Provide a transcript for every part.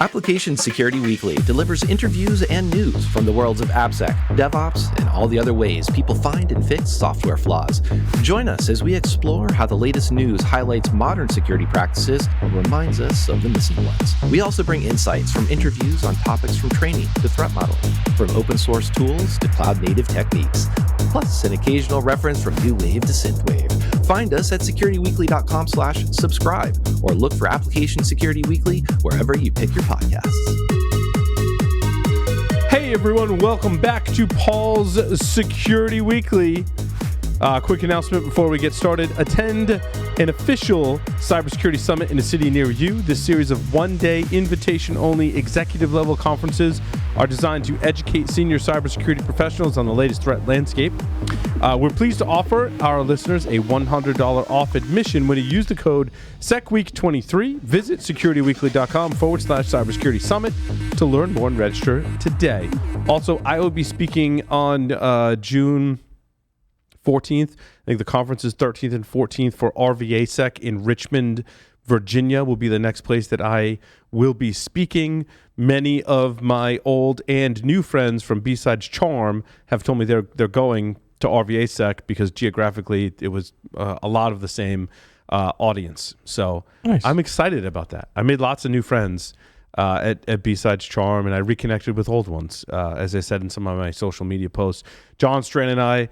Application Security Weekly delivers interviews and news from the worlds of AppSec, DevOps, and all the other ways people find and fix software flaws. Join us as we explore how the latest news highlights modern security practices and reminds us of the missing ones. We also bring insights from interviews on topics from training to threat modeling, from open source tools to cloud-native techniques, plus an occasional reference from new wave to synthwave. Find us at securityweekly.com/subscribe or look for Application Security Weekly wherever you pick your podcasts. Hey everyone, welcome back to Paul's Security Weekly. Quick announcement before we get started. Attend an official cybersecurity summit in a city near you. This series of one-day invitation-only executive-level conferences are designed to educate senior cybersecurity professionals on the latest threat landscape. We're pleased to offer our listeners a $100 off admission when you use the code SECWEEK23. Visit securityweekly.com/cybersecurity summit to learn more and register today. Also, I will be speaking on June 14th. I think the conference is 13th and 14th for RVASec in Richmond, Virginia will be the next place that I will be speaking. Many of my old and new friends from B-Sides Charm have told me they're going to RVASec because geographically it was a lot of the same audience. So nice. I'm excited about that. I made lots of new friends at B-Sides Charm, and I reconnected with old ones, as I said in some of my social media posts. John Strand and I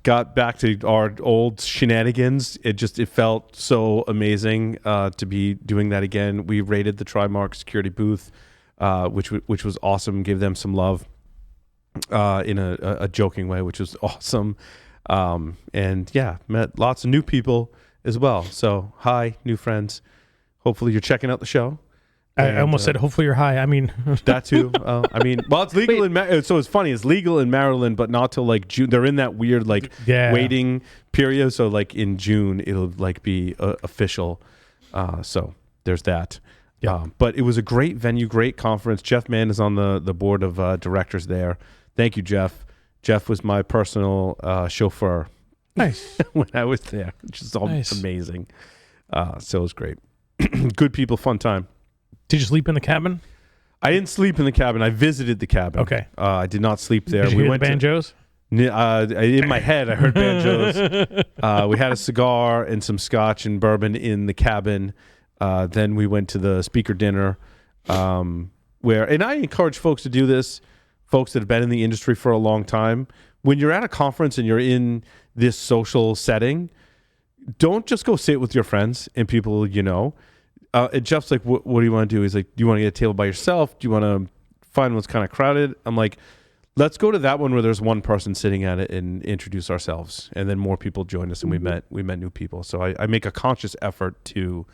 got back to our old shenanigans. It felt so amazing to be doing that again. We raided the Trimark security booth, which was awesome. Gave them some love in a joking way, which was awesome. And yeah, met lots of new people as well. So hi, new friends. Hopefully you're checking out the show. I almost said, hopefully you're high. I mean, that too. It's legal so it's funny. It's legal in Maryland, but not till like June. They're in that weird waiting period. So like in June, it'll like be official. So there's that. Yeah. But it was a great venue, great conference. Jeff Mann is on the board of directors there. Thank you, Jeff. Jeff was my personal chauffeur. Nice. When I was there, which is all amazing. So it was great. Good people, fun time. Did you sleep in the cabin? I didn't sleep in the cabin. I visited the cabin. Okay. I did not sleep there. Did you hear the banjos? In my head, I heard banjos. We had a cigar and some scotch and bourbon in the cabin. Then we went to the speaker dinner, and I encourage folks to do this, folks that have been in the industry for a long time. When you're at a conference and you're in this social setting, don't just go sit with your friends and people you know. And Jeff's like, what do you want to do? He's like, do you want to get a table by yourself? Do you want to find one's kind of crowded? I'm like, let's go to that one where there's one person sitting at it and introduce ourselves. And then more people joined us, and we met new people. So I make a conscious effort to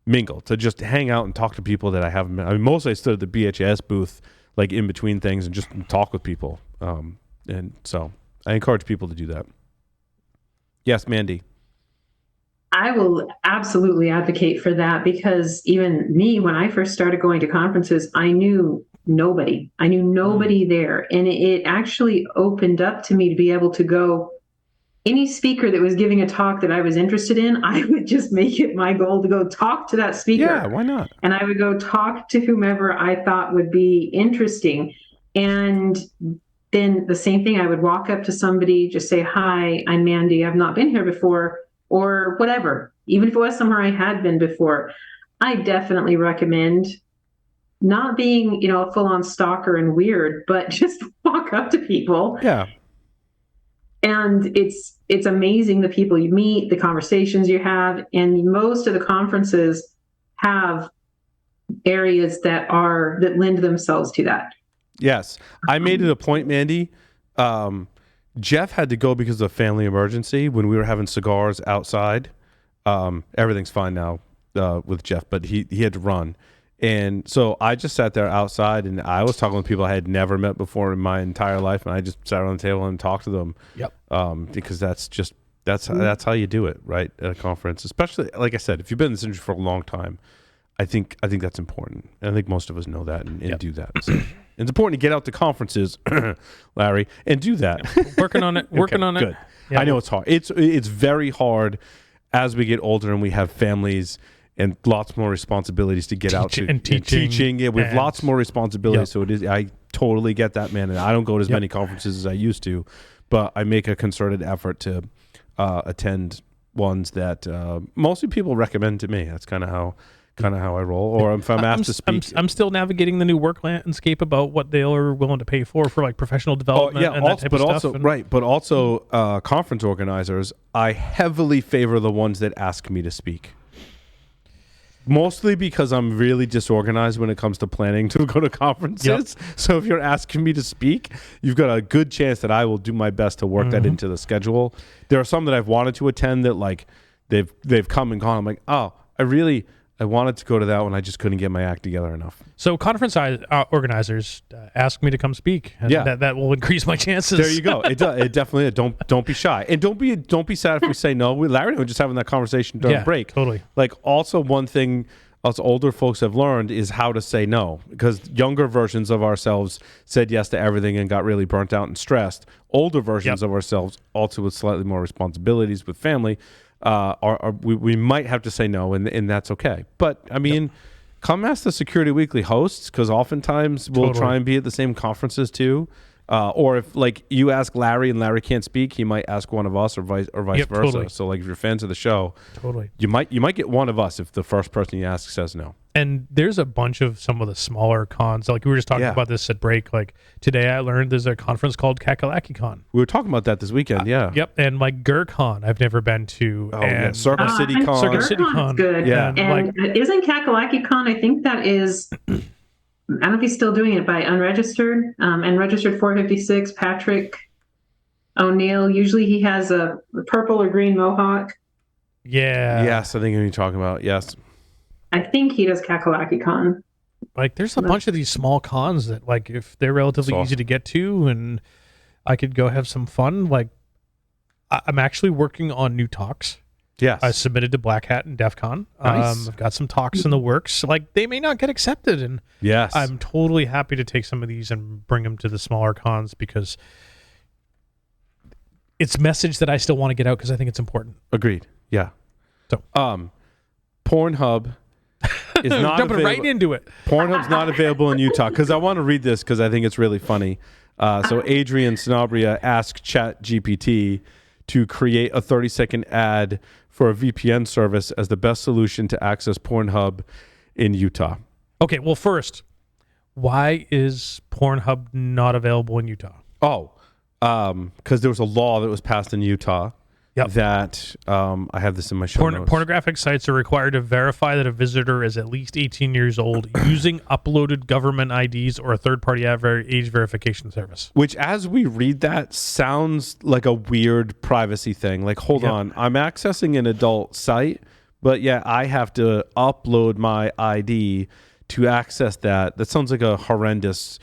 mingle, to just hang out and talk to people that I haven't met. I mean, mostly I stood at the BHS booth, like in between things, and just talk with people. And so I encourage people to do that. Yes, Mandy. I will absolutely advocate for that, because even me, when I first started going to conferences, I knew nobody. I knew nobody there. And it actually opened up to me to be able to go, any speaker that was giving a talk that I was interested in, I would just make it my goal to go talk to that speaker. Yeah, why not? And I would go talk to whomever I thought would be interesting. And then the same thing, I would walk up to somebody, just say, hi, I'm Mandy. I've not been here before. Or whatever, even if it was somewhere I had been before. I definitely recommend not being, a full-on stalker and weird, but just walk up to people. Yeah. And it's amazing the people you meet, the conversations you have, and most of the conferences have areas that lend themselves to that. Yes. I made it a point, Mandy. Jeff had to go because of a family emergency when we were having cigars outside. Everything's fine now with Jeff, but he had to run. And so I just sat there outside, and I was talking with people I had never met before in my entire life, and I just sat around the table and talked to them. Yep. Because that's how you do it, right, at a conference. Especially, like I said, if you've been in this industry for a long time, I think that's important. And I think most of us know that and do that. So. It's important to get out to conferences, Larry, and do that. Working on it. Good. Yeah, I know it's hard. It's very hard as we get older and we have families and lots more responsibilities to get out to And teaching. Yeah, we have and- lots more responsibilities. Yep. So it is. I totally get that, man. And I don't go to as many conferences as I used to, but I make a concerted effort to attend ones that mostly people recommend to me. That's kind of how I roll. Or if I'm asked to speak, I'm still navigating the new work landscape about what they are willing to pay for like professional development and that type of stuff. But also conference organizers, I heavily favor the ones that ask me to speak. Mostly because I'm really disorganized when it comes to planning to go to conferences. Yep. So if you're asking me to speak, you've got a good chance that I will do my best to work that into the schedule. There are some that I've wanted to attend that like they've come and gone. I'm like, oh, I wanted to go to that one. I just couldn't get my act together enough. So conference organizers ask me to come speak. And that will increase my chances. There you go. It definitely. Don't be shy, and don't be sad if we say no. Larry and I were just having that conversation during break. Totally. Like also one thing us older folks have learned is how to say no, because younger versions of ourselves said yes to everything and got really burnt out and stressed. Older versions of ourselves, also with slightly more responsibilities with family, we might have to say no, and that's okay. But I mean, come ask the Security Weekly hosts, because oftentimes we'll try and be at the same conferences too. Or if like you ask Larry and Larry can't speak, he might ask one of us or vice versa. Totally. So like if you're fans of the show, totally, you might get one of us if the first person you ask says no. And there's a bunch of some of the smaller cons. Like we were just talking about this at break. Like today I learned there's a conference called KakalakiCon. We were talking about that this weekend. Yep. And like GurCon I've never been to. Oh, yeah. Circuit City Con. Circuit City Con. Good. Yeah. And isn't KakalakiCon, I think that is, I don't know if he's still doing it by unregistered, and registered 456, Patrick O'Neill. Usually he has a purple or green mohawk. Yeah. Yes, I think you're talking about. Yes. I think he does KakalakiCon. Like there's a bunch of these small cons that like if they're relatively easy to get to and I could go have some fun. Like I'm actually working on new talks. Yes. I submitted to Black Hat and DEF CON. Nice. I've got some talks in the works. Like they may not get accepted, and I'm totally happy to take some of these and bring them to the smaller cons because it's message that I still want to get out because I think it's important. Agreed. Yeah. So PornHub is not jumping right into it. PornHub's not available in Utah, because I want to read this because I think it's really funny. So Adrian Sanabria asked ChatGPT to create a 30-second ad for a VPN service as the best solution to access PornHub in Utah. Okay, well, first, why is PornHub not available in Utah? Oh, because there was a law that was passed in Utah that I have this in my show notes. Pornographic sites are required to verify that a visitor is at least 18 years old using uploaded government IDs or a third-party age verification service. Which, as we read that, sounds like a weird privacy thing. Like, hold on, I'm accessing an adult site, but I have to upload my ID to access that. That sounds like a horrendous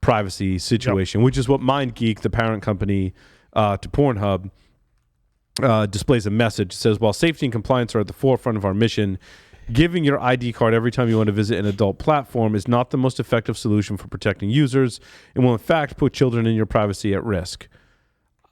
privacy situation, which is what MindGeek, the parent company to PornHub, displays a message. It says, while safety and compliance are at the forefront of our mission, giving your ID card every time you want to visit an adult platform is not the most effective solution for protecting users and will in fact put children and your privacy at risk.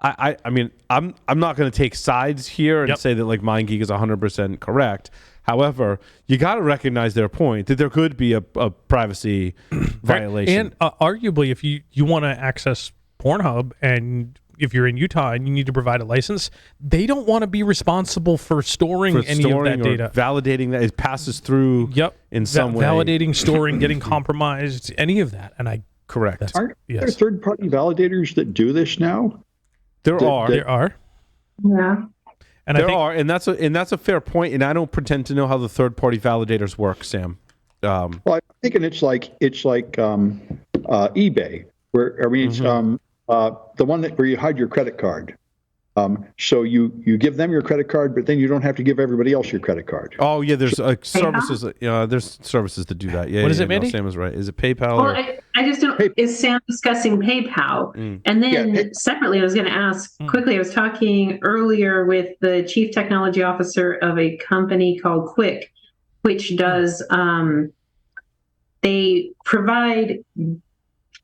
I mean, I'm not going to take sides here and say that like MindGeek is 100% correct. However, you got to recognize their point that there could be a privacy violation. And arguably, if you want to access PornHub and if you're in Utah and you need to provide a license, they don't want to be responsible for storing any of that data. Validating that it passes through in some way. Validating, storing, getting compromised, any of that. And correct. Aren't there third-party validators that do this now? There are. Yeah. And that's a fair point, and I don't pretend to know how the third-party validators work, Sam. Well, I'm thinking it's like eBay, where it's the one where you hide your credit card. So you give them your credit card, but then you don't have to give everybody else your credit card. Oh yeah, there's services. There's services that do that. Yeah. What is it, Mandy? No, Sam is right. Is it PayPal? Well, I just don't. Is Sam discussing PayPal? And then separately, I was going to ask quickly. I was talking earlier with the chief technology officer of a company called Quick, which does. They provide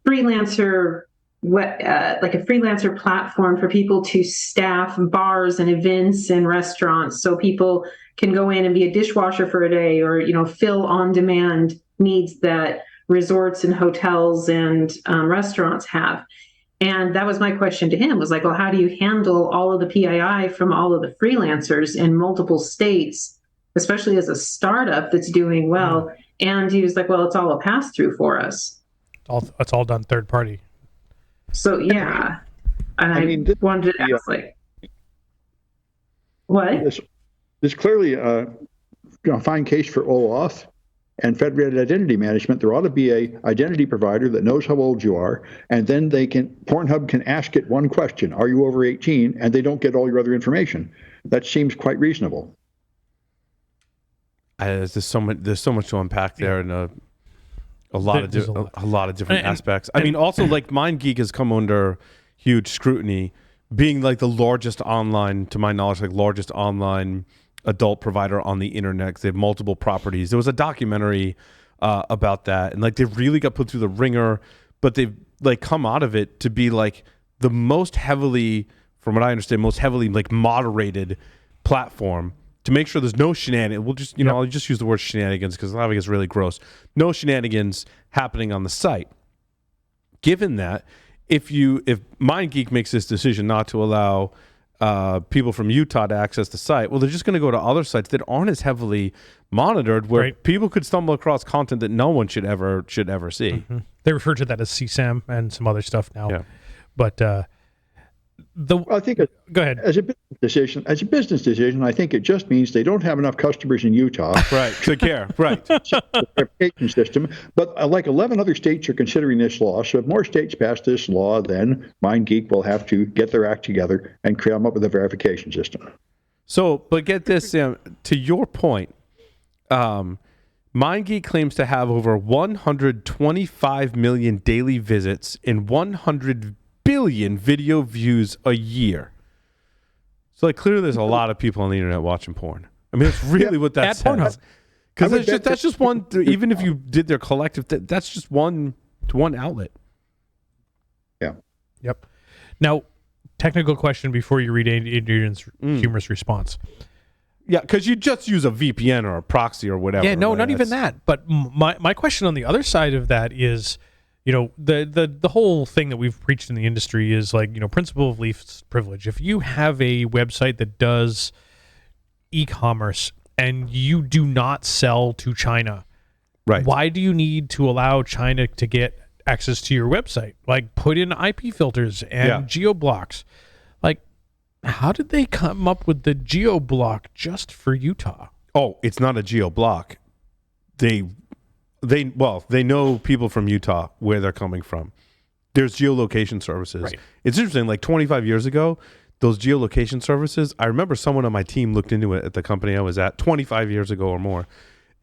freelancer like a freelancer platform for people to staff bars and events and restaurants, so people can go in and be a dishwasher for a day, or fill on demand needs that resorts and hotels and restaurants have. And that was my question to him, was like, well, how do you handle all of the PII from all of the freelancers in multiple states, especially as a startup that's doing well? And he was like, well, it's all a pass-through for us. It's all done third party. So, yeah. And I wanted to ask, like, what? There's clearly a fine case for OAuth and federated identity management. There ought to be a identity provider that knows how old you are, and then PornHub can ask it one question: are you over 18? And they don't get all your other information. That seems quite reasonable. There's so much to unpack there, and a lot of different aspects. I mean, also, like, MindGeek has come under huge scrutiny, being like the largest online, to my knowledge, largest online adult provider on the internet. They have multiple properties. There was a documentary about that, and like, they really got put through the ringer, but they've like come out of it to be like the most heavily, from what I understand, most heavily like moderated platform to make sure there's no shenanigans. We'll just, I'll just use the word shenanigans because a lot of it gets really gross. No shenanigans happening on the site. Given that, if MindGeek makes this decision not to allow people from Utah to access the site, well, they're just going to go to other sites that aren't as heavily monitored, where people could stumble across content that no one should ever see. Mm-hmm. They refer to that as CSAM and some other stuff now. Yeah. But I think go ahead. As a business decision, I think it just means they don't have enough customers in Utah, right, to care, right, verification system. But like 11 other states are considering this law, so if more states pass this law, then MindGeek will have to get their act together and come up with a verification system. So, but get this, Sam, to your point, MindGeek claims to have over 125 million daily visits and 100 billion video views a year. So, like, clearly there's a lot of people on the internet watching porn. I mean, that's really what that says. Because that's just one, even if you did their collective, that's just one outlet. Yeah. Yep. Now, technical question before you read Adrian's humorous response. Yeah, because you just use a VPN or a proxy or whatever. Yeah, no, right? not even that. But my question on the other side of that is, the whole thing that we've preached in the industry is like, principle of least privilege. If you have a website that does e-commerce and you do not sell to China, right? Why do you need to allow China to get access to your website? Like, put in IP filters and geo-blocks. Like, how did they come up with the geo-block just for Utah? Oh, it's not a geo-block. They know people from Utah, where they're coming from. There's geolocation services. Right. It's interesting, like 25 years ago, those geolocation services, I remember someone on my team looked into it at the company I was at 25 years ago or more.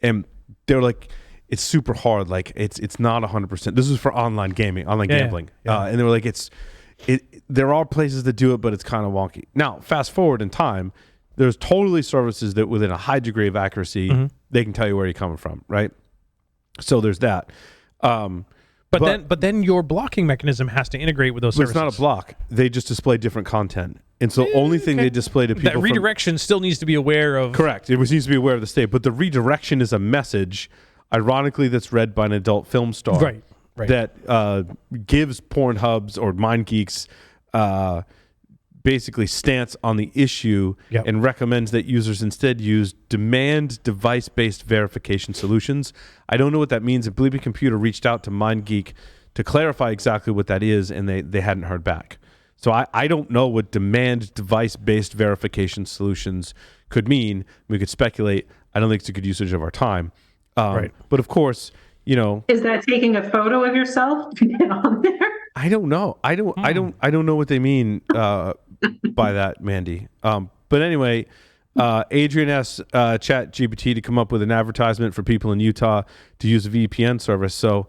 And they're like, it's super hard. Like, it's not 100%. This is for online gambling. Yeah. And they were like, there are places that do it, but it's kind of wonky. Now, fast forward in time, there's totally services that within a high degree of accuracy, they can tell you where you're coming from, right? So there's that. But then your blocking mechanism has to integrate with those services. It's not a block. They just display different content. And so the only thing they display to people... That redirection still needs to be aware of... Correct. It needs to be aware of the state. But the redirection is a message, ironically, that's read by an adult film star. Right. That gives PornHub's or MindGeek's basically stance on the issue and recommends that users instead use demand device-based verification solutions. I don't know what that means. I believe a computer reached out to MindGeek to clarify exactly what that is, and they hadn't heard back. So I don't know what demand device-based verification solutions could mean. We could speculate. I don't think it's a good usage of our time. But of course, is that taking a photo of yourself to get on there? I don't know. I don't know what they mean by that, Mandy. But anyway, Adrian asked ChatGPT to come up with an advertisement for people in Utah to use a VPN service. So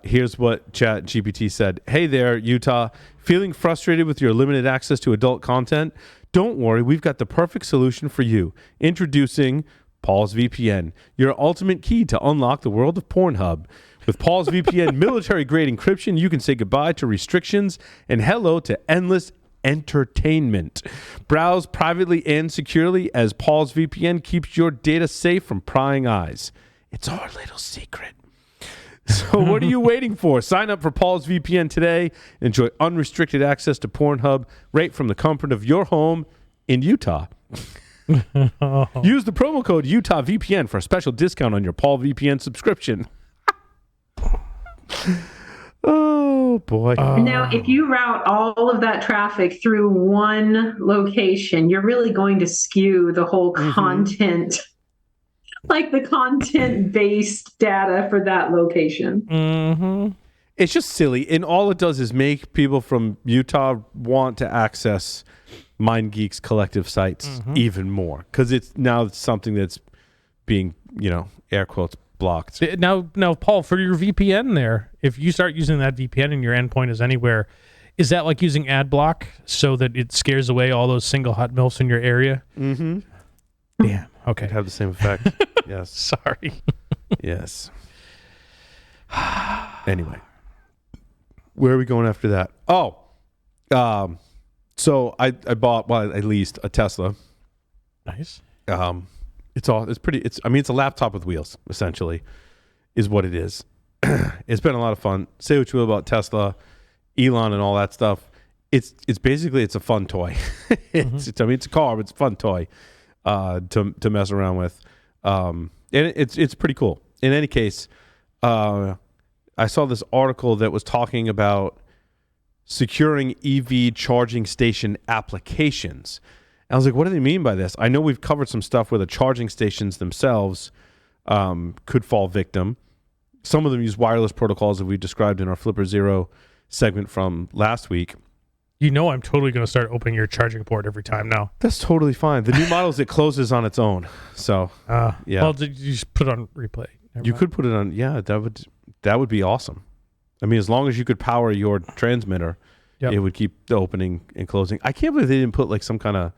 here's what ChatGPT said. Hey there, Utah. Feeling frustrated with your limited access to adult content? Don't worry, we've got the perfect solution for you. Introducing Paul's VPN, your ultimate key to unlock the world of PornHub. With Paul's VPN military-grade encryption, you can say goodbye to restrictions and hello to endless entertainment. Browse privately and securely as Paul's VPN keeps your data safe from prying eyes. It's our little secret. So what are you waiting for? Sign up for Paul's VPN today and enjoy unrestricted access to PornHub right from the comfort of your home in Utah. Use the promo code UtahVPN for a special discount on your Paul VPN subscription. Oh, boy. Now, if you route all of that traffic through one location, you're really going to skew the whole content, like the content-based data for that location. It's just silly. And all it does is make people from Utah want to access MindGeek's collective sites even more. Because it's something that's being, air quotes, blocked. Now, Paul, for your VPN there, if you start using that VPN and your endpoint is anywhere, is that like using ad block so that it scares away all those single hot MILFs in your area? Mm-hmm. Damn. Okay. It'd have the same effect. Yes. Sorry. Yes. Anyway. Where are we going after that? Oh. So I bought, at least a Tesla. Nice. It's a laptop with wheels, essentially, is what it is. It's been a lot of fun. Say what you will about Tesla, Elon, and all that stuff. It's basically a fun toy. It's a car, but it's a fun toy to mess around with. And it's pretty cool. In any case, I saw this article that was talking about securing EV charging station applications. I was like, what do they mean by this? I know we've covered some stuff where the charging stations themselves could fall victim. Some of them use wireless protocols that we described in our Flipper Zero segment from last week. I'm totally going to start opening your charging port every time now. That's totally fine. The new models, it closes on its own. So, yeah. Well, you just put it on replay. You could put it on. Yeah, that would be awesome. I mean, as long as you could power your transmitter, it would keep the opening and closing. I can't believe they didn't put like some kind of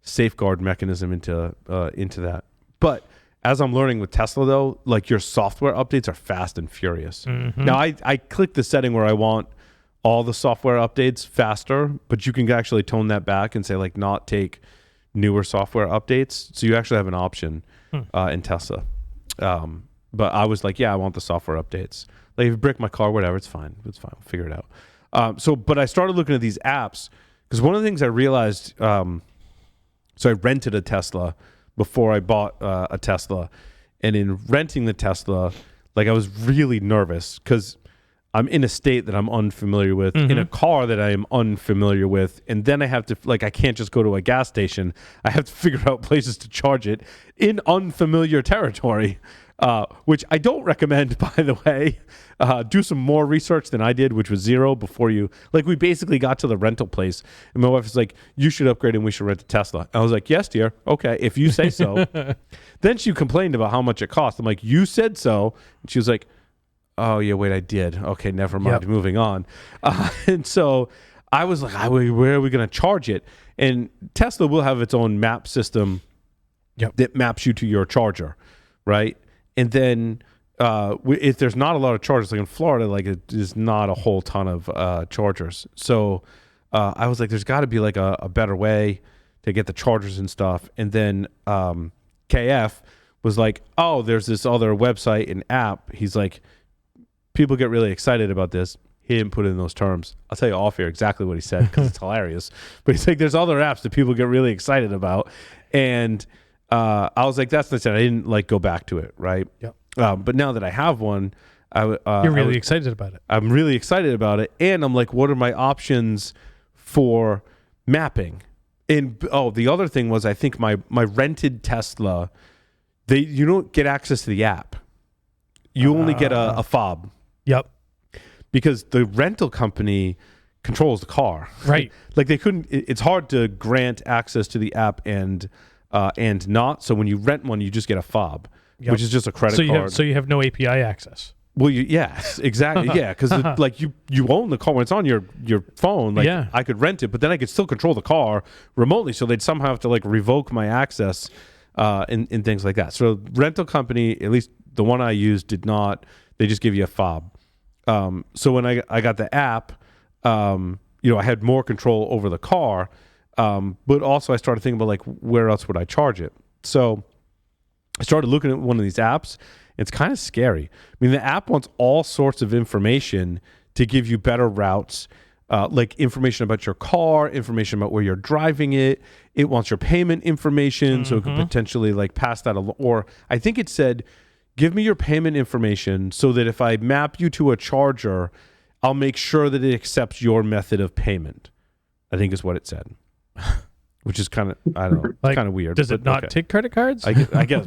safeguard mechanism into that. But as I'm learning with Tesla, though, like your software updates are fast and furious. Now, I click the setting where I want all the software updates faster, but you can actually tone that back and say like not take newer software updates. So you actually have an option in Tesla. But I was like, yeah, I want the software updates. Like if you break my car, whatever, it's fine. It's fine. We'll figure it out. But I started looking at these apps because one of the things I realized, so I rented a Tesla before I bought a Tesla. And in renting the Tesla, like I was really nervous because I'm in a state that I'm unfamiliar with, in a car that I am unfamiliar with. And then I have to, like, I can't just go to a gas station. I have to figure out places to charge it in unfamiliar territory, which I don't recommend, by the way. Do some more research than I did, which was zero before you. Like, we basically got to the rental place, and my wife was like, you should upgrade and we should rent a Tesla. And I was like, yes, dear. Okay, if you say so. Then she complained about how much it cost. I'm like, you said so. And she was like, oh, yeah, wait, I did. Okay, never mind. Moving on. And so I was like, where are we going to charge it? And Tesla will have its own map system that maps you to your charger, right? And then if there's not a lot of chargers, like in Florida, like it is not a whole ton of chargers. So I was like, there's got to be like a better way to get the chargers and stuff. And then KF was like, oh, there's this other website and app. He's like, people get really excited about this. He didn't put it in those terms. I'll tell you off here exactly what he said because it's hilarious. But he's like, there's other apps that people get really excited about. And I was like, that's not it. I didn't like go back to it, right? But now that I have one, you're really excited about it. I'm really excited about it. And I'm like, what are my options for mapping? And the other thing was, I think my rented Tesla, you don't get access to the app. You only get a fob. Yep. Because the rental company controls the car. Right. Like they couldn't, it's hard to grant access to the app and not. So when you rent one, you just get a fob, which is just a credit card. So you have no API access. Well, yes, exactly. Yeah. Because like you own the car when it's on your phone. Like I could rent it, but then I could still control the car remotely. So they'd somehow have to like revoke my access and things like that. So rental company, at least the one I used, did not They just give you a fob. So when I got the app, I had more control over the car, but also I started thinking about like where else would I charge it. So I started looking at one of these apps. It's kind of scary. I mean, the app wants all sorts of information to give you better routes, like information about your car, information about where you're driving it. It wants your payment information, so it could potentially like pass that along. Or I think it said, give me your payment information so that if I map you to a charger, I'll make sure that it accepts your method of payment. I think is what it said. Which is kind of, I don't know, Like, kind of weird. Does it not take credit cards? I guess. I Okay.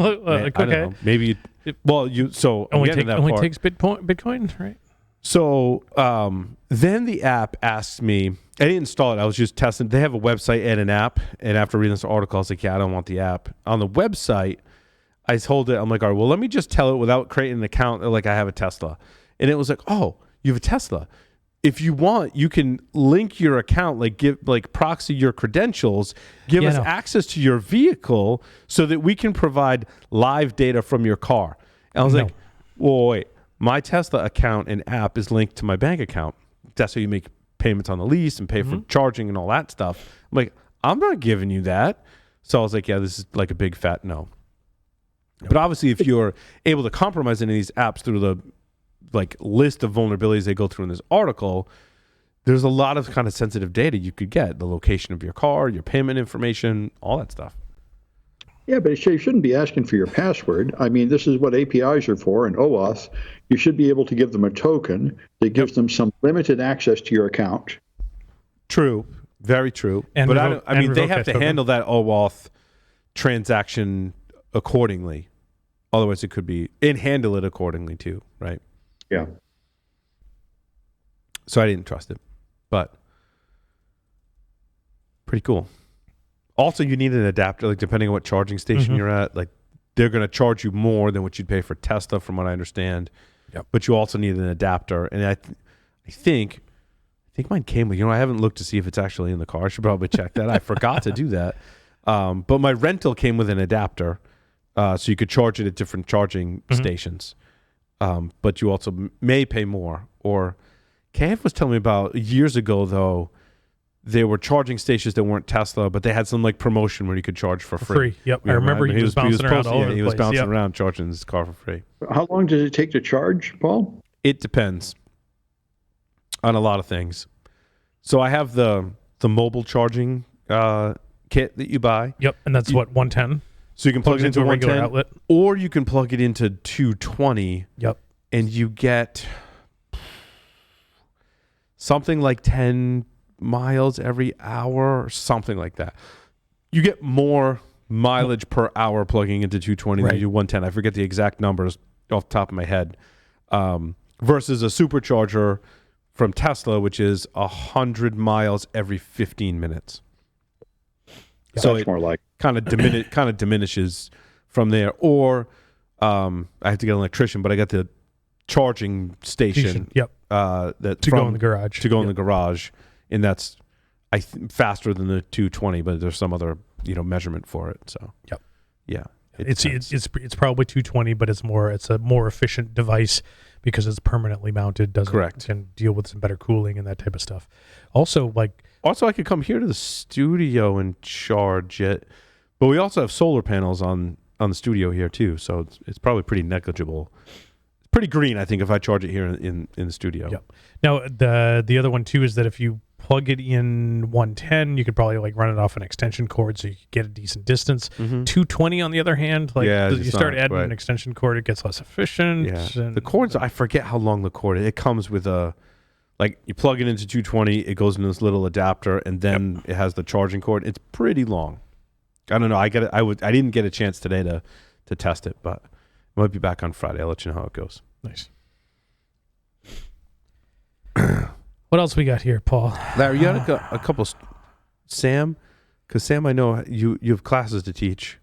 don't know. Maybe. Only takes Bitcoin, right? So then the app asked me. I didn't install it. I was just testing. They have a website and an app. And after reading this article, I was like, yeah, I don't want the app. On the website, I told it, I'm like, all right, well, let me just tell it without creating an account. Like I have a Tesla, and it was like, oh, you have a Tesla. If you want, you can link your account, like proxy your credentials, give us access to your vehicle so that we can provide live data from your car. And I was like, whoa, wait, my Tesla account and app is linked to my bank account. That's how you make payments on the lease and pay for charging and all that stuff. I'm like, I'm not giving you that. So I was like, yeah, this is like a big fat no. But obviously, if you're able to compromise any of these apps through the like list of vulnerabilities they go through in this article, there's a lot of kind of sensitive data you could get, the location of your car, your payment information, all that stuff. Yeah, but you shouldn't be asking for your password. I mean, this is what APIs are for, and OAuth. You should be able to give them a token that gives them some limited access to your account. True, very true. But they have to handle that OAuth transaction accordingly. Otherwise, it could be, and handle it accordingly too, right? Yeah. So I didn't trust it, but pretty cool. Also, you need an adapter, like depending on what charging station you're at, like they're going to charge you more than what you'd pay for Tesla, from what I understand. Yep. But you also need an adapter, and I think mine came with. I haven't looked to see if it's actually in the car. I should probably check that. I forgot to do that. But my rental came with an adapter, so you could charge it at different charging stations. But you also may pay more. Or KF was telling me about years ago, though, there were charging stations that weren't Tesla, but they had some like promotion where you could charge for free. Yep, I remember he was bouncing around all over the place. He was bouncing around charging his car for free. How long does it take to charge, Paul? It depends on a lot of things. So I have the mobile charging kit that you buy. Yep, and that's what, 110? So you can plug it into a regular outlet, or you can plug it into 220. Yep. And you get something like 10 miles every hour or something like that. You get more mileage per hour plugging into 220 than you do 110. I forget the exact numbers off the top of my head. Versus a supercharger from Tesla, which is 100 miles every 15 minutes. Yeah, so that's more like kind of diminishes from there. Or I have to get an electrician, but I got the charging station. Yep. That go in the garage. To go in the garage, and that's faster than the 220, but there's some other measurement for it. So yeah, it's probably 220, but it's a more efficient device because it's permanently mounted. Can deal with some better cooling and that type of stuff. Also, I could come here to the studio and charge it, but we also have solar panels on the studio here too, so it's probably pretty negligible. It's pretty green, I think, if I charge it here in the studio. Yep. Now the other one too is that if you plug it in 110, you could probably run it off an extension cord so you could get a decent distance. 220 on the other hand, you start adding an extension cord, it gets less efficient. Yeah. And the cords, I forget how long the cord is. It comes with a you plug it into 220, it goes into this little adapter, and then it has the charging cord. It's pretty long. I don't know. I didn't get a chance today to test it, but I might be back on Friday. I'll let you know how it goes. Nice. What else we got here, Paul? Larry, you had a couple. Sam, because Sam, I know you have classes to teach.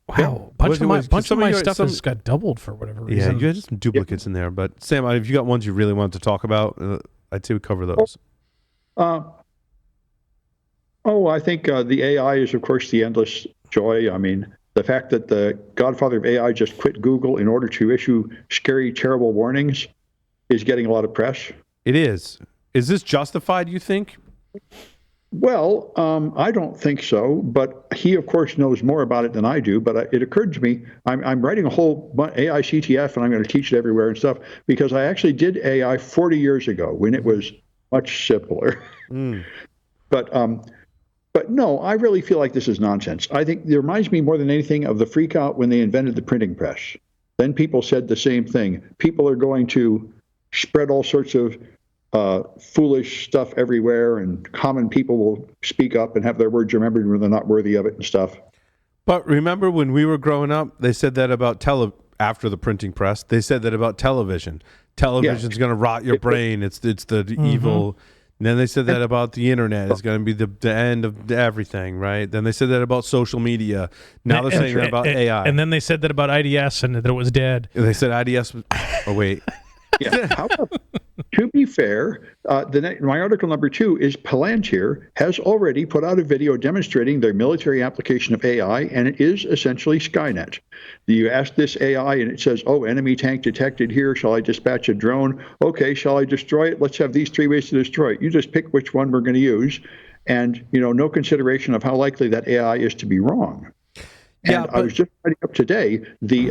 Wow, bunch of my stuff has got doubled for whatever reason. Yeah, you had some duplicates in there, but Sam, if you got ones you really wanted to talk about, I'd say we cover those. I think the AI is, of course, the endless joy. I mean, the fact that the godfather of AI just quit Google in order to issue scary, terrible warnings is getting a lot of press. It is. Is this justified, you think? Well, I don't think so, but he, of course, knows more about it than I do. But it occurred to me, I'm writing a whole AI CTF, and I'm going to teach it everywhere and stuff, because I actually did AI 40 years ago when it was much simpler. But no, I really feel like this is nonsense. I think it reminds me more than anything of the freak out when they invented the printing press. Then people said the same thing. People are going to spread all sorts of foolish stuff everywhere, and common people will speak up and have their words remembered when they're not worthy of it and stuff. But remember when we were growing up, they said that about after the printing press, they said that about television. Television's going to rot your brain. It's the evil. And then they said that about the internet. It's going to be the end of everything, right? Then they said that about social media. Now they're saying that about AI. And then they said that about IDS and that it was dead. And they said IDS was... Oh, wait. Yeah. However, to be fair, my article number 2 is Palantir has already put out a video demonstrating their military application of AI, and it is essentially Skynet. You ask this AI, and it says, "Oh, enemy tank detected here. Shall I dispatch a drone? Okay, shall I destroy it? Let's have these 3 ways to destroy it. You just pick which one we're going to use," and no consideration of how likely that AI is to be wrong. And I was just writing up today the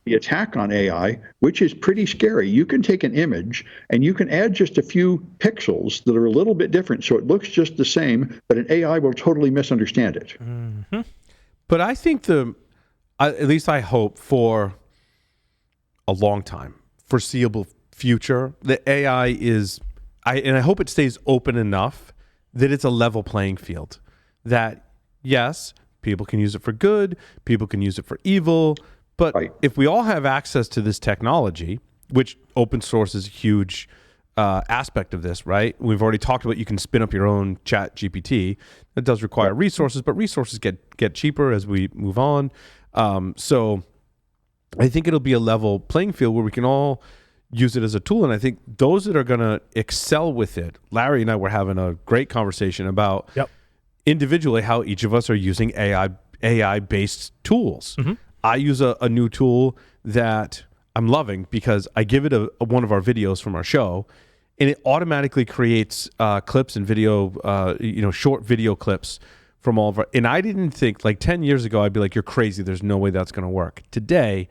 attack on AI, which is pretty scary. You can take an image and you can add just a few pixels that are a little bit different, so it looks just the same, but an AI will totally misunderstand it. Mm-hmm. But I think at least I hope for a long time, foreseeable future, the AI is, and I hope it stays open enough that it's a level playing field. That yes, people can use it for good, people can use it for evil, but if we all have access to this technology, which open source is a huge aspect of this, right? We've already talked about you can spin up your own chat GPT. It does require resources, but resources get cheaper as we move on. So I think it'll be a level playing field where we can all use it as a tool. And I think those that are going to excel with it, Larry and I were having a great conversation about individually how each of us are using AI-based tools. Mm-hmm. I use a new tool that I'm loving because I give it one of our videos from our show, and it automatically creates clips and video, short video clips from all of our. And I didn't think, like 10 years ago, I'd be like, "You're crazy. There's no way that's going to work." Today,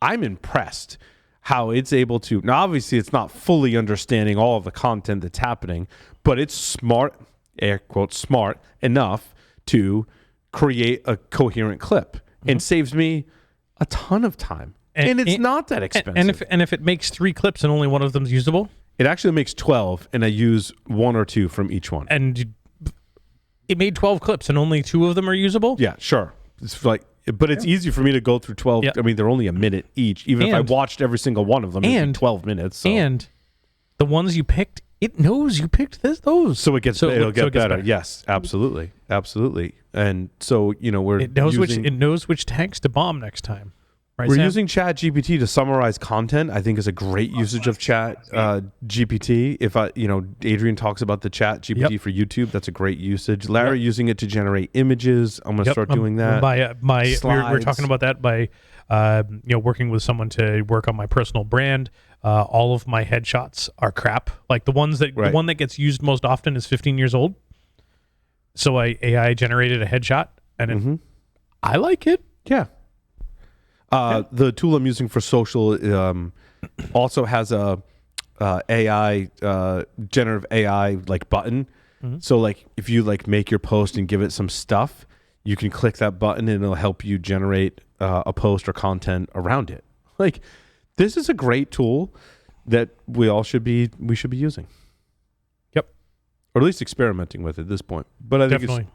I'm impressed how it's able to. Now, obviously, it's not fully understanding all of the content that's happening, but it's smart, air quote, smart enough to create a coherent clip and saves me a ton of time. And it's not that expensive. And if it makes 3 clips and only one of them's usable? It actually makes 12, and I use 1 or 2 from each one. And it made 12 clips and only 2 of them are usable? Yeah, sure. It's like, but it's easy for me to go through 12. Yep. I mean, they're only a minute each. Even if I watched every single one of them, it'd be 12 minutes. So. And the ones you picked, it knows you picked those. So it'll get better. Yes, absolutely. Absolutely. And so, it knows which tanks to bomb next time. Right, we're Sam? using Chat GPT to summarize content. I think is a great usage of Chat GPT. If Adrian talks about the Chat GPT for YouTube, that's a great usage. Larry using it to generate images. I'm going to start doing that. We're talking about that by working with someone to work on my personal brand. All of my headshots are crap. Like the one that gets used most often is 15 years old. So AI generated a headshot, and I like it. Yeah. The tool I'm using for social also has a AI generative AI like button. Mm-hmm. So like if you like make your post and give it some stuff, you can click that button and it'll help you generate a post or content around it. Like this is a great tool that we should be using. Yep. Or at least experimenting with at this point. But I think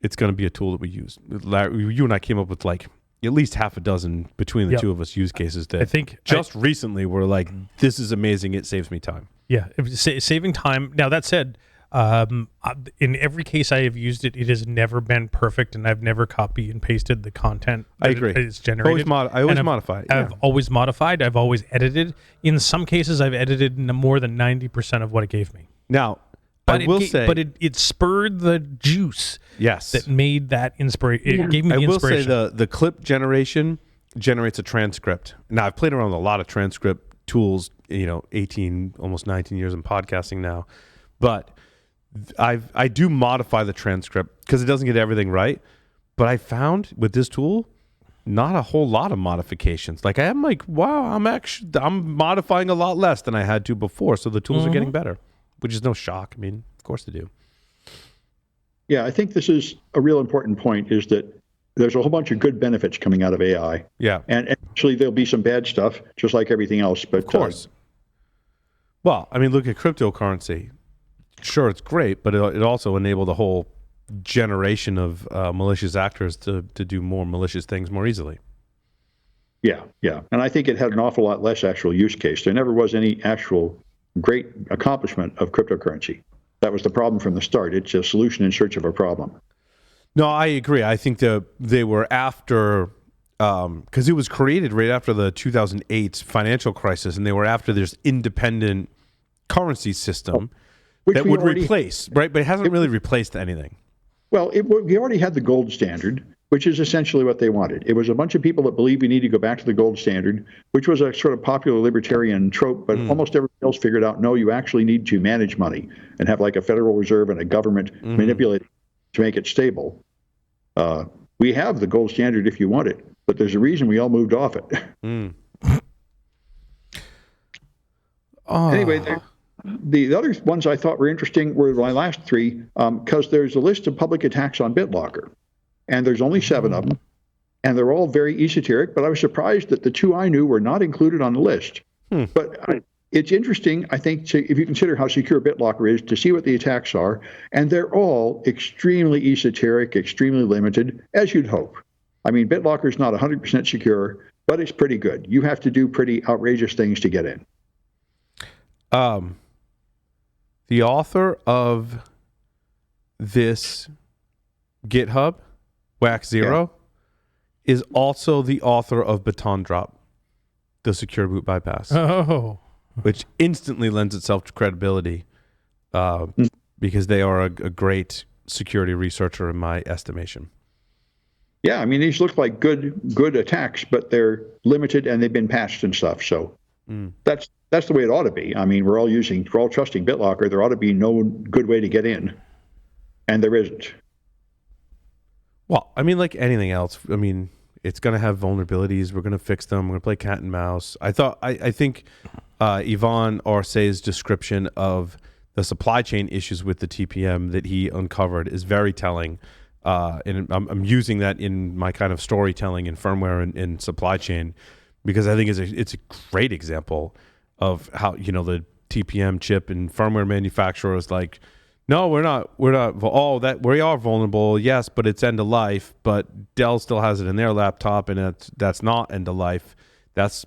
it's going to be a tool that we use. Larry, you and I came up with like at least half a dozen between the two of us use cases that I think recently we're like, this is amazing. It saves me time. Yeah. Saving time. Now that said, in every case I have used it, it has never been perfect, and I've never copy and pasted the content I agree. It's generated. I always modify it. I've always modified. I've always edited. In some cases, I've edited more than 90% of what it gave me. Now, But I will say, but it spurred the juice. Yes, That made that inspiration. It gave me the inspiration. I will say the clip generation generates a transcript. Now, I've played around with a lot of transcript tools, 18, almost 19 years in podcasting now. But I do modify the transcript because it doesn't get everything right. But I found with this tool, not a whole lot of modifications. Like I'm like, wow, I'm modifying a lot less than I had to before. So the tools are getting better, which is no shock. I mean, of course they do. Yeah, I think this is a real important point, is that there's a whole bunch of good benefits coming out of AI. Yeah. And actually there'll be some bad stuff, just like everything else. But of course. Well, I mean, look at cryptocurrency. Sure, it's great, but it also enabled a whole generation of malicious actors to do more malicious things more easily. Yeah. And I think it had an awful lot less actual use case. There never was any actual great accomplishment of cryptocurrency. That was the problem from the start. It's a solution in search of a problem. No, I agree. I think they were after, because it was created right after the 2008 financial crisis, and they were after this independent currency system that would replace, right? But it hasn't really replaced anything. Well, we already had the gold standard, which is essentially what they wanted. It was a bunch of people that believed we need to go back to the gold standard, which was a sort of popular libertarian trope, but almost everybody else figured out, no, you actually need to manage money and have like a Federal Reserve and a government manipulate to make it stable. We have the gold standard if you want it, but there's a reason we all moved off it. Anyway, the other ones I thought were interesting were my last three, because there's a list of public attacks on BitLocker, and there's only 7 of them, and they're all very esoteric, but I was surprised that the 2 I knew were not included on the list. But it's interesting, I think, if you consider how secure BitLocker is, to see what the attacks are, and they're all extremely esoteric, extremely limited, as you'd hope. I mean, BitLocker is not 100% secure, but it's pretty good. You have to do pretty outrageous things to get in. The author of this GitHub, Wax Zero, is also the author of Baton Drop, the secure boot bypass. Oh. Which instantly lends itself to credibility because they are a great security researcher in my estimation. Yeah, I mean, these look like good attacks, but they're limited and they've been patched and stuff. So that's the way it ought to be. I mean, we're all trusting BitLocker. There ought to be no good way to get in, and there isn't. Well, I mean, like anything else, I mean, it's going to have vulnerabilities. We're going to fix them. We're going to play cat and mouse. I think Yvon Arce's description of the supply chain issues with the TPM that he uncovered is very telling. And I'm using that in my kind of storytelling in firmware and supply chain, because I think it's a great example of how, the TPM chip and firmware manufacturer is like, no, we're not. Oh, that we are vulnerable, yes, but it's end of life. But Dell still has it in their laptop, and that's not end of life. That's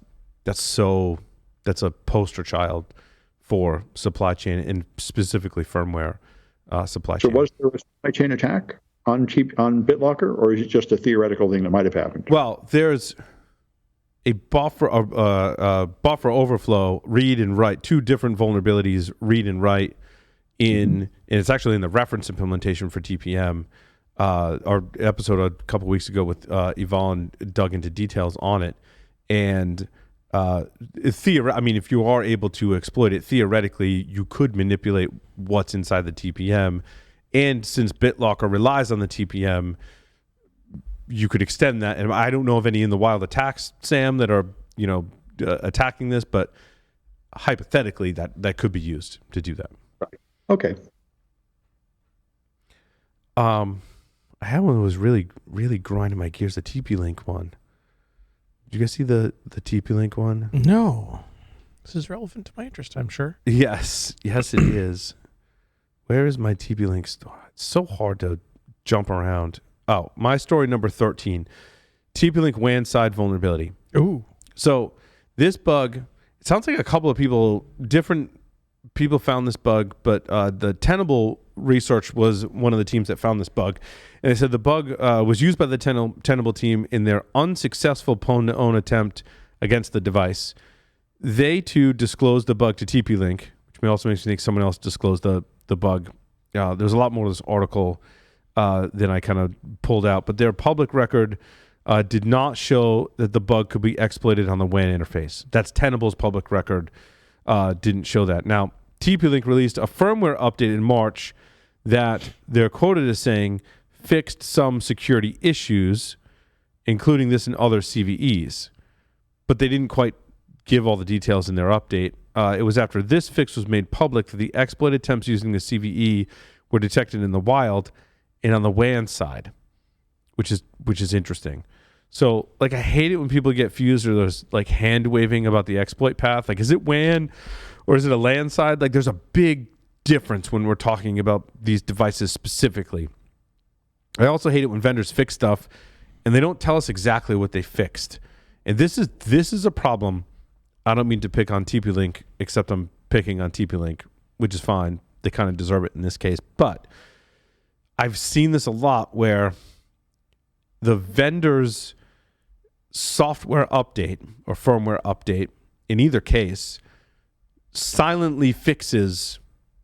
a poster child for supply chain and specifically firmware supply chain. So was there a supply chain attack on BitLocker, or is it just a theoretical thing that might have happened? Well, there's a buffer overflow, read and write, 2 different vulnerabilities, read and write and it's actually in the reference implementation for TPM. Our episode a couple weeks ago with Yvonne dug into details on it, and if you are able to exploit it, theoretically, you could manipulate what's inside the TPM. And since BitLocker relies on the TPM, you could extend that. And I don't know of any in the wild attacks, Sam, that are attacking this, but hypothetically, that could be used to do that. Right. Okay. I had one that was really, really grinding my gears. The TP-Link one. Did you guys see the TP-Link one? No. This is relevant to my interest, I'm sure. Yes, it is. Where is my TP-Link story? It's so hard to jump around. Oh, my story number 13. TP-Link WAN side vulnerability. Ooh. So this bug, it sounds like a couple of different people found this bug, but the Tenable research was one of the teams that found this bug. And they said the bug was used by the Tenable team in their unsuccessful pwn-to-own attempt against the device. They, too, disclosed the bug to TP-Link, which also makes me think someone else disclosed the the bug. There's a lot more to this article than I kind of pulled out, but their public record did not show that the bug could be exploited on the WAN interface. That's Tenable's public record didn't show that. Now, TP-Link released a firmware update in March that they're quoted as saying fixed some security issues, including this and other CVEs, but they didn't quite give all the details in their update. It was after this fix was made public that the exploit attempts using the CVE were detected in the wild and on the WAN side, which is interesting. So, like, I hate it when people get fused or there's like hand waving about the exploit path. Like, is it WAN or is it a LAN side? Like, there's a big difference when we're talking about these devices specifically. I also hate it when vendors fix stuff and they don't tell us exactly what they fixed. And this is a problem. I don't mean to pick on TP-Link, except I'm picking on TP-Link, which is fine. They kind of deserve it in this case. But I've seen this a lot where the vendor's software update or firmware update, in either case, silently fixes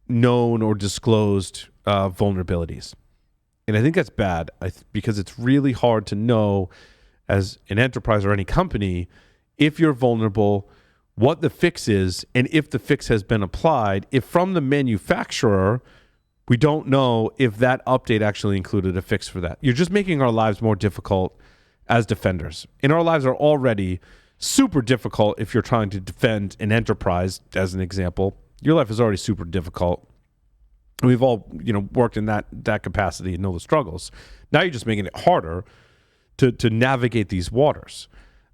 known or disclosed vulnerabilities. And I think that's bad because it's really hard to know as an enterprise or any company if you're vulnerable, what the fix is, and if the fix has been applied. If from the manufacturer, we don't know if that update actually included a fix for that. You're just making our lives more difficult as defenders. And our lives are already super difficult if you're trying to defend an enterprise, as an example. Your life is already super difficult. We've all, worked in that capacity and know the struggles. Now you're just making it harder to navigate these waters.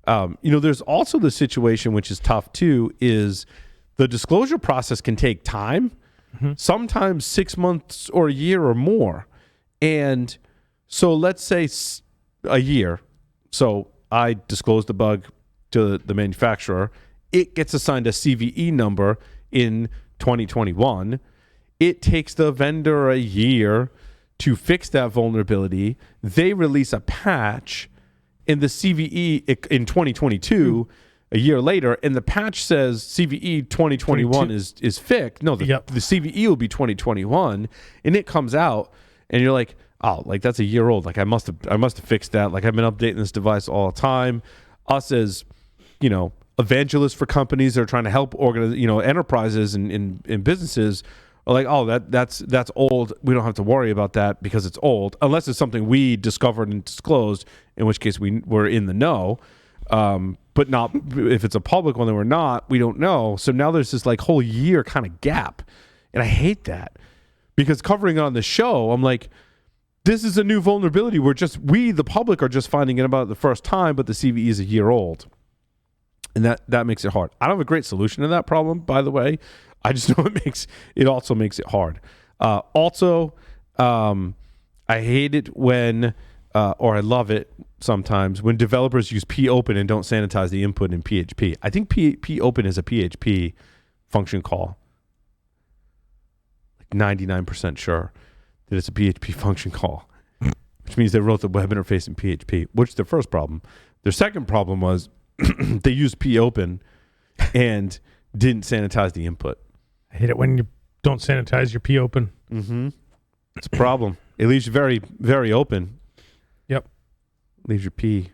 There's also the situation, which is tough too, is the disclosure process can take time, sometimes 6 months or a year or more. And so let's say a year. So I disclose the bug to the manufacturer. It gets assigned a CVE number in 2021. It takes the vendor a year to fix that vulnerability. They release a patch in the CVE in 2022, a year later, and the patch says CVE 2021 is fixed. No, the CVE will be 2021, and it comes out, and you're like, oh, like that's a year old. Like I must have fixed that. Like I've been updating this device all the time. Us as evangelists for companies that are trying to help enterprises and businesses are like, oh, that's old. We don't have to worry about that because it's old, unless it's something we discovered and disclosed, in which case we're in the know. But not if it's a public one that we're not, we don't know. So now there's this like whole year kind of gap, and I hate that because covering it on the show, I'm like, this is a new vulnerability. We the public are just finding it about the first time, but the CVE is a year old, and that makes it hard. I don't have a great solution to that problem, by the way. I just know it also makes it hard. I hate it when, or I love it sometimes, when developers use P-open and don't sanitize the input in PHP. I think P-open is a PHP function call. Like 99% sure that it's a PHP function call, which means they wrote the web interface in PHP, which is their first problem. Their second problem was they used P-open and didn't sanitize the input. I hate it when you don't sanitize your P-open. Mm-hmm. It's a problem. It leaves you very, very open. Yep. Leaves your P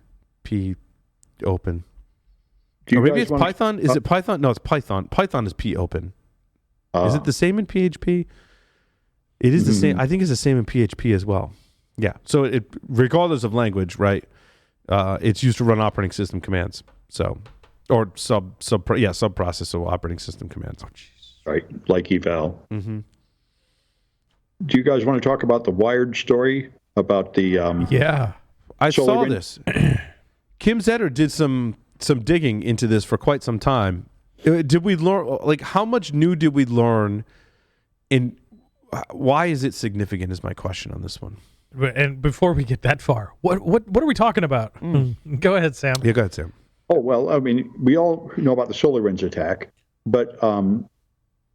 open. Or maybe it's Python. Is it Python? No, it's Python. Python is P-open. Is it the same in PHP? It is the same. I think it's the same in PHP as well. Yeah. So it, regardless of language, right? It's used to run operating system commands. So, or sub-process operating system commands. Oh, right, like eval. Mm-hmm. Do you guys want to talk about the Wired story about the? I saw this. Kim Zetter did some digging into this for quite some time. Did we learn? Like, how much new did we learn? And why is it significant? Is my question on this one. And before we get that far, what are we talking about? Go ahead, Sam. Yeah, go ahead, Sam. Oh, well, I mean, we all know about the SolarWinds attack, but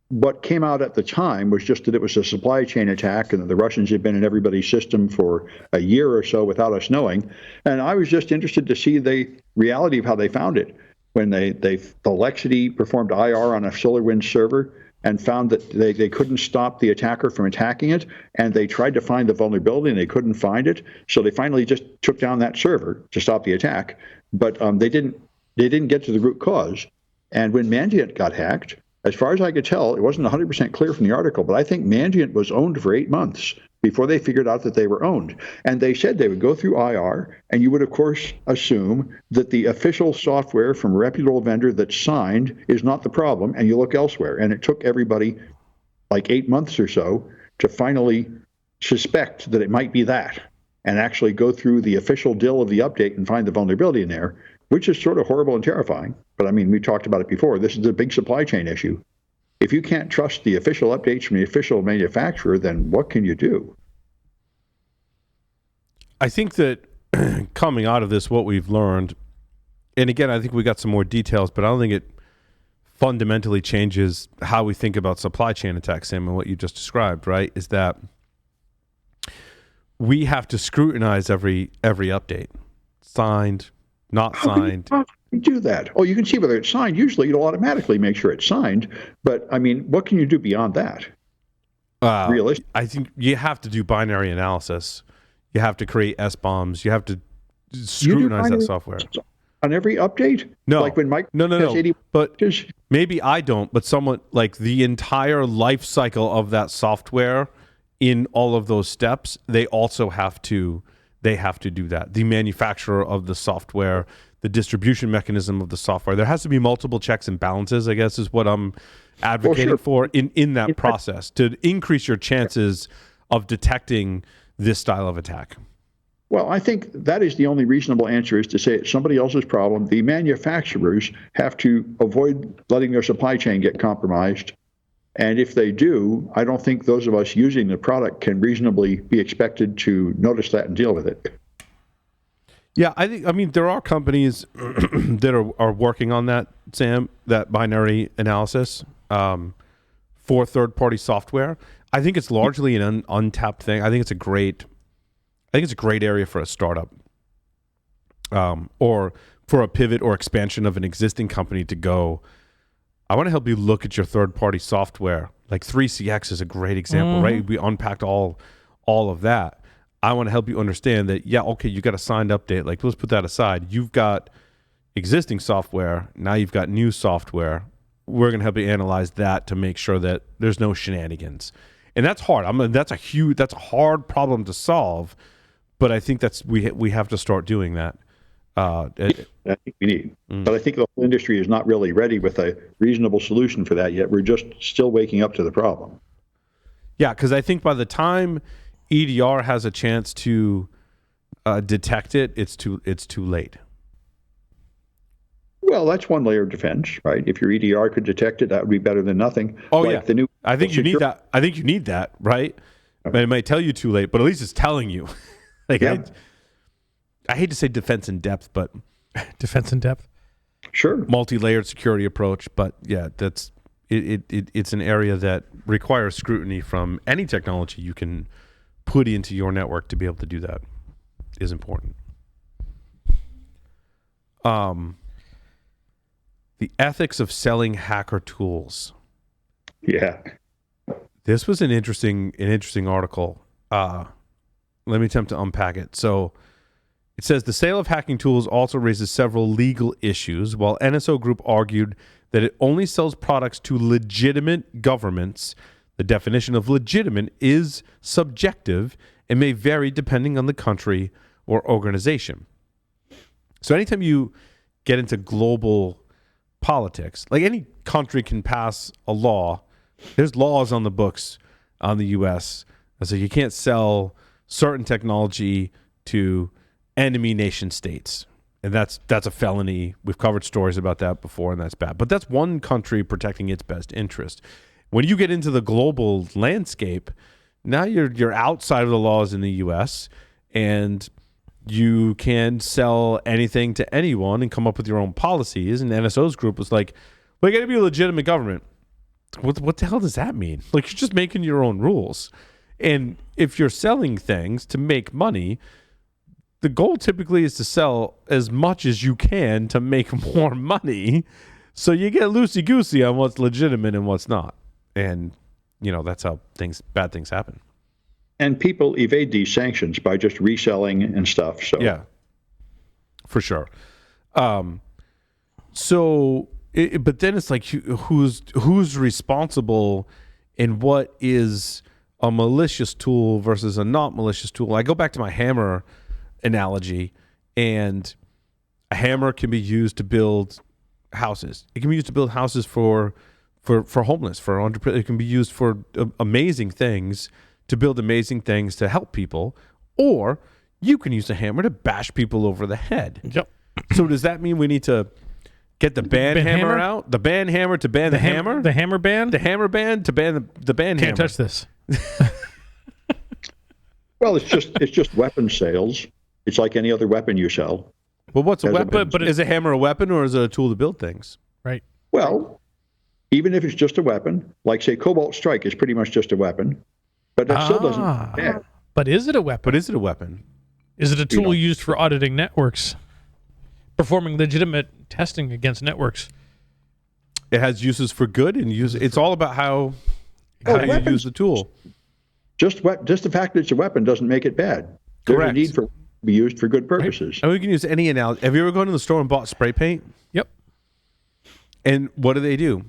what came out at the time was just that it was a supply chain attack and that the Russians had been in everybody's system for a year or so without us knowing. And I was just interested to see the reality of how they found it. When the Lexity performed IR on a SolarWinds server, and found that they couldn't stop the attacker from attacking it, and they tried to find the vulnerability and they couldn't find it. So they finally just took down that server to stop the attack, but they didn't get to the root cause. And when Mandiant got hacked, as far as I could tell, it wasn't 100% clear from the article, but I think Mandiant was owned for 8 months before they figured out that they were owned. And they said they would go through IR, and you would, of course, assume that the official software from a reputable vendor that's signed is not the problem, and you look elsewhere. And it took everybody like 8 months or so to finally suspect that it might be that, and actually go through the official DIL of the update and find the vulnerability in there, which is sort of horrible and terrifying. But I mean, we talked about it before. This is a big supply chain issue. If you can't trust the official updates from the official manufacturer, then what can you do? I think that coming out of this, what we've learned, and again, I think we got some more details, but I don't think it fundamentally changes how we think about supply chain attacks, Sam, and what you just described, right? Is that we have to scrutinize every update. Signed, not signed. How can you do that? Oh, you can see whether it's signed. Usually it'll automatically make sure it's signed. But I mean, what can you do beyond that? Realistic. I think you have to do binary analysis. You have to create S-bombs. You have to scrutinize that software. On every update? No. Like when Mike No. But maybe I don't, but someone, like the entire life cycle of that software in all of those steps, they also have to do that. The manufacturer of the software, the distribution mechanism of the software. There has to be multiple checks and balances, I guess, is what I'm advocating for in that process to increase your chances of detecting this style of attack. Well, I think that is the only reasonable answer, is to say it's somebody else's problem. The manufacturers have to avoid letting their supply chain get compromised. And if they do, I don't think those of us using the product can reasonably be expected to notice that and deal with it. Yeah, I mean, there are companies that are working on that, Sam, that binary analysis for third-party software. I think it's largely an untapped thing. I think it's a great area for a startup, or for a pivot or expansion of an existing company to go, I want to help you look at your third-party software. Like 3CX is a great example, right? We unpacked all of that. I want to help you understand that, yeah, okay, you got a signed update. Like, let's put that aside. You've got existing software. Now you've got new software. We're going to help you analyze that to make sure that there's no shenanigans. And that's hard. That's a hard problem to solve. But I think we have to start doing that. I think we need. But I think the whole industry is not really ready with a reasonable solution for that yet. We're just still waking up to the problem. Yeah, because I think by the time EDR has a chance to detect it, it's too late. Well, that's one layer of defense, right? If your EDR could detect it, that would be better than nothing. Oh, like yeah. I think you need that. I think you need that, right? Okay. It might tell you too late, but at least it's telling you. Like, yeah. I hate to say defense in depth, but defense in depth. Sure. Multi-layered security approach, but yeah, that's it's an area that requires scrutiny from any technology you can put into your network to be able to do that is important. The ethics of selling hacker tools. Yeah. This was an interesting article. Let me attempt to unpack it. So it says the sale of hacking tools also raises several legal issues, while NSO Group argued that it only sells products to legitimate governments. The definition of legitimate is subjective and may vary depending on the country or organization. So anytime you get into global politics, like any country can pass a law. There's laws on the books on the U.S. So you can't sell certain technology to enemy nation states. And that's a felony. We've covered stories about that before, and that's bad. But that's one country protecting its best interest. When you get into the global landscape, now you're outside of the laws in the U.S., and you can sell anything to anyone and come up with your own policies. And NSO's group was like, we got to be a legitimate government. What the hell does that mean? Like, you're just making your own rules. And if you're selling things to make money, the goal typically is to sell as much as you can to make more money. So you get loosey-goosey on what's legitimate and what's not. And, that's how bad things happen. And people evade these sanctions by just reselling and stuff. So yeah, for sure. But then it's like, who's responsible, and what is a malicious tool versus a not malicious tool? I go back to my hammer analogy, and a hammer can be used to build houses. It can be used to build houses for homeless, for entrepreneurs. It can be used for amazing things, to build amazing things to help people, or you can use a hammer to bash people over the head. Yep. So does that mean we need to get the band hammer out? The band hammer to ban the hammer? The hammer band? The hammer band to ban the band hammer? Can't touch this. Well, it's just weapon sales. It's like any other weapon you sell. Well, what's a As a weapon? but Is a hammer a weapon, or is it a tool to build things? Right. Well, even if it's just a weapon, like say Cobalt Strike is pretty much just a weapon, but that still doesn't. Yeah. But is it a weapon? But is it a weapon? Is it a tool used for auditing networks, performing legitimate testing against networks? It has uses for good and use. It's all about how you use the tool. Just the fact that it's a weapon doesn't make it bad. There's Correct. a need for it to be used for good purposes. And we can use any analogy. Have you ever gone to the store and bought spray paint? Yep. And what do?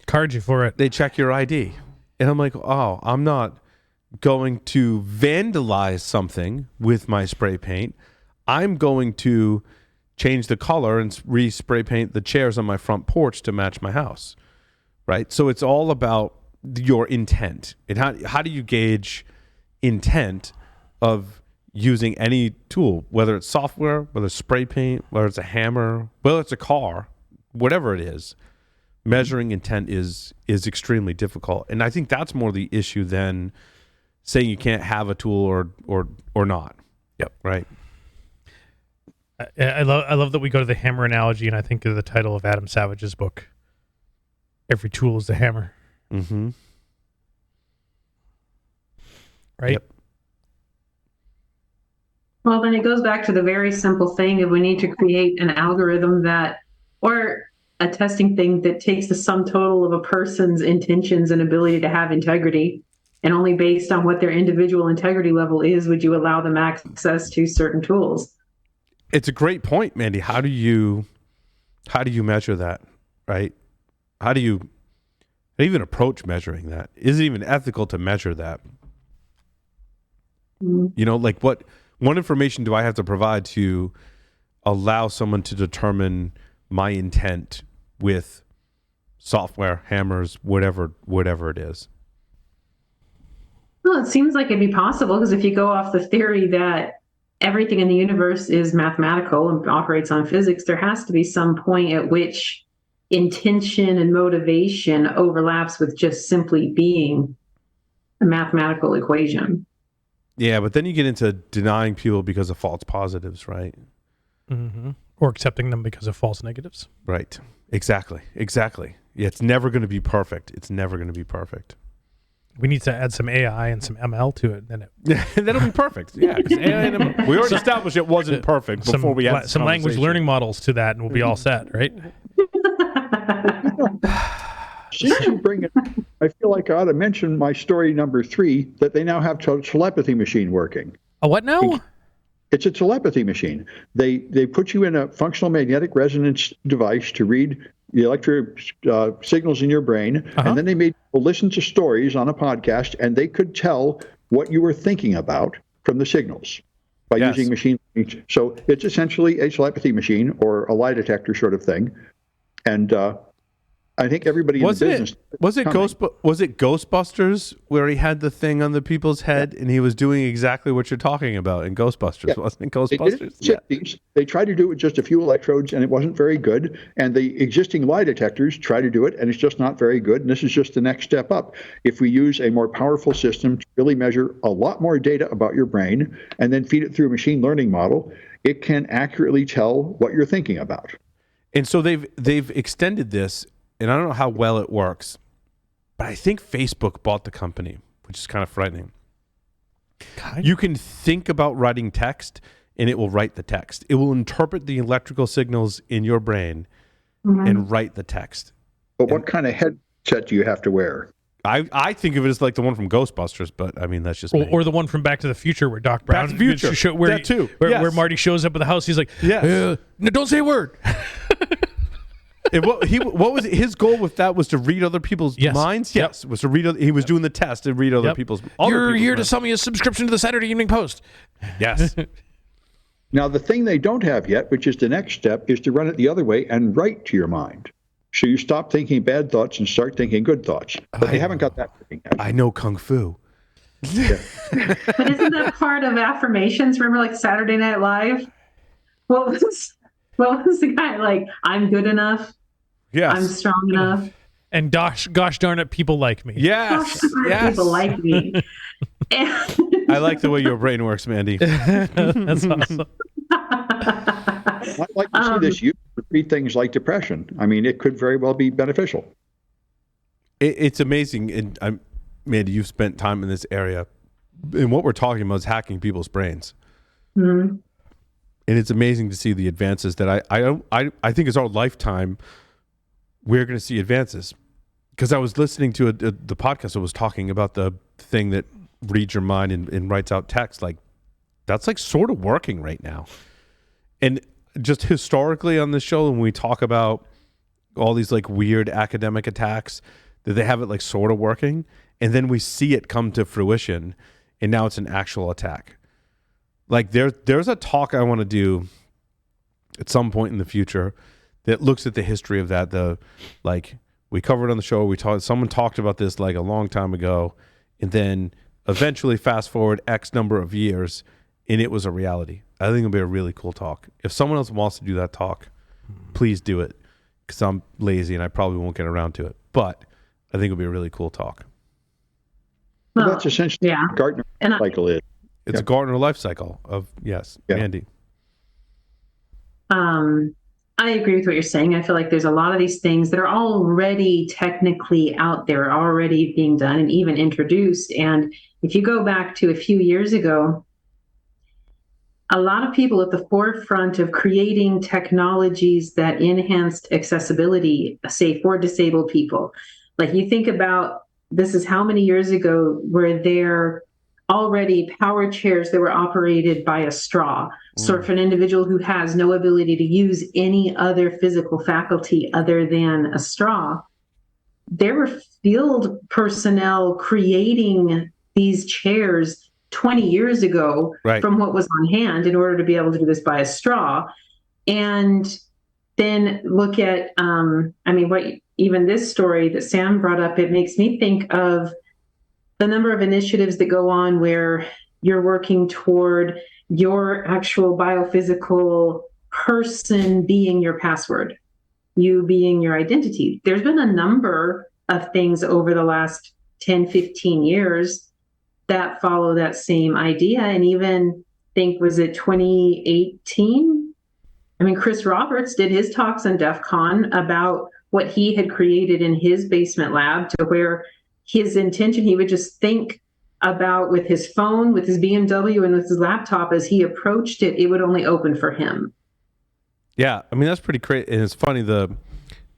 Card you for it. They check your ID. And I'm like, oh, I'm not going to vandalize something with my spray paint. I'm going to change the color and re-spray paint the chairs on my front porch to match my house, right? So it's all about your intent. And how do you gauge intent of using any tool, whether it's software, whether it's spray paint, whether it's a hammer, whether it's a car, whatever it is. Measuring intent is extremely difficult, and I think that's more the issue than saying you can't have a tool or not. Yep. Right. I love that we go to the hammer analogy, and I think of the title of Adam Savage's book. Every tool is the hammer. Mm-hmm. Right. Yep. Well, then it goes back to the very simple thing of we need to create an algorithm or a testing thing that takes the sum total of a person's intentions and ability to have integrity, and only based on what their individual integrity level is would you allow them access to certain tools. It's a great point, Mandy. How do you measure that, right? How do you even approach measuring that? Is it even ethical to measure that? Mm-hmm. Like what information do I have to provide to allow someone to determine my intent with software, hammers, whatever it is? Well, it seems like it'd be possible, because if you go off the theory that everything in the universe is mathematical and operates on physics, there has to be some point at which intention and motivation overlaps with just simply being a mathematical equation. Yeah, but then you get into denying people because of false positives, right? Mm-hmm. Or accepting them because of false negatives. Right. Exactly. Yeah, it's never going to be perfect. We need to add some AI and some ML to it. Then that'll be perfect. Yeah, 'cause AI and ML, we already established it wasn't perfect before we had some language learning models to that, and we'll be all set, right? Since you bring it, I feel like I ought to mention my story number 3, that they now have telepathy machine working. A what now? It's a telepathy machine. They put you in a functional magnetic resonance device to read the electric signals in your brain, and then they made people listen to stories on a podcast, and they could tell what you were thinking about from the signals by using machine learning. So it's essentially a telepathy machine or a lie detector sort of thing. And I think everybody in the business was it Ghostbusters where he had the thing on the people's head and he was doing exactly what you're talking about in Ghostbusters? Wasn't it Ghostbusters? They tried to do it with just a few electrodes and it wasn't very good. And the existing lie detectors try to do it and it's just not very good. And this is just the next step up. If we use a more powerful system to really measure a lot more data about your brain and then feed it through a machine learning model, it can accurately tell what you're thinking about. And so they've extended this. And I don't know how well it works, but I think Facebook bought the company, which is kind of frightening. You can think about writing text, and it will write the text. It will interpret the electrical signals in your brain and write the text. But what kind of headset do you have to wear? I think of it as like the one from Ghostbusters, but I mean that's just me. Or the one from Back to the Future where Doc Brown, Back to the Future. That too. Where Marty shows up at the house. He's like, Yes. no, don't say a word. And what was his goal with that? Was to read other people's minds? Yes, was to read. He was doing the test to read other people's. You're here to sell me a subscription to the Saturday Evening Post. Yes. Now, the thing they don't have yet, which is the next step, is to run it the other way and write to your mind. So you stop thinking bad thoughts and start thinking good thoughts. But they haven't got that working yet. I know Kung Fu. Yeah. But isn't that part of affirmations? Remember, like Saturday Night Live? What was the guy like? I'm good enough. Yes. I'm strong enough. And gosh darn it, people like me. Yes. Yes. People like me. I like the way your brain works, Mandy. That's awesome. I'd like to see this used to treat things like depression. I mean, it could very well be beneficial. It's amazing. And Mandy, you've spent time in this area. And what we're talking about is hacking people's brains. Mm-hmm. And it's amazing to see the advances that I think is our lifetime. We're going to see advances. Because I was listening to the podcast that was talking about the thing that reads your mind and writes out text. Like, that's like sort of working right now. And just historically on this show, when we talk about all these like weird academic attacks, that they have it like sort of working. And then we see it come to fruition. And now it's an actual attack. Like there's a talk I want to do at some point in the future that looks at the history of that. We covered on the show. Someone talked about this like a long time ago, and then eventually fast forward X number of years, and it was a reality. I think it'll be a really cool talk. If someone else wants to do that talk, please do it, because I'm lazy and I probably won't get around to it. But I think it'll be a really cool talk. Well, that's essentially what Gartner cycle is. It's a Gartner life cycle of Andy. I agree with what you're saying. I feel like there's a lot of these things that are already technically out there, already being done and even introduced. And if you go back to a few years ago, a lot of people at the forefront of creating technologies that enhanced accessibility, say for disabled people, like you think about, this is how many years ago were there already power chairs that were operated by a straw. So for an individual who has no ability to use any other physical faculty other than a straw, there were field personnel creating these chairs 20 years ago from what was on hand in order to be able to do this by a straw. And then look at, even this story that Sam brought up, it makes me think of the number of initiatives that go on where you're working toward your actual biophysical person being your password, you being your identity. There's been a number of things over the last 10, 15 years that follow that same idea. And even think, was it 2018? Chris Roberts did his talks on DEF CON about what he had created in his basement lab, to where his intention, he would just think about with his phone, with his BMW, and with his laptop, as he approached it, it would only open for him. Yeah, that's pretty crazy. And it's funny, the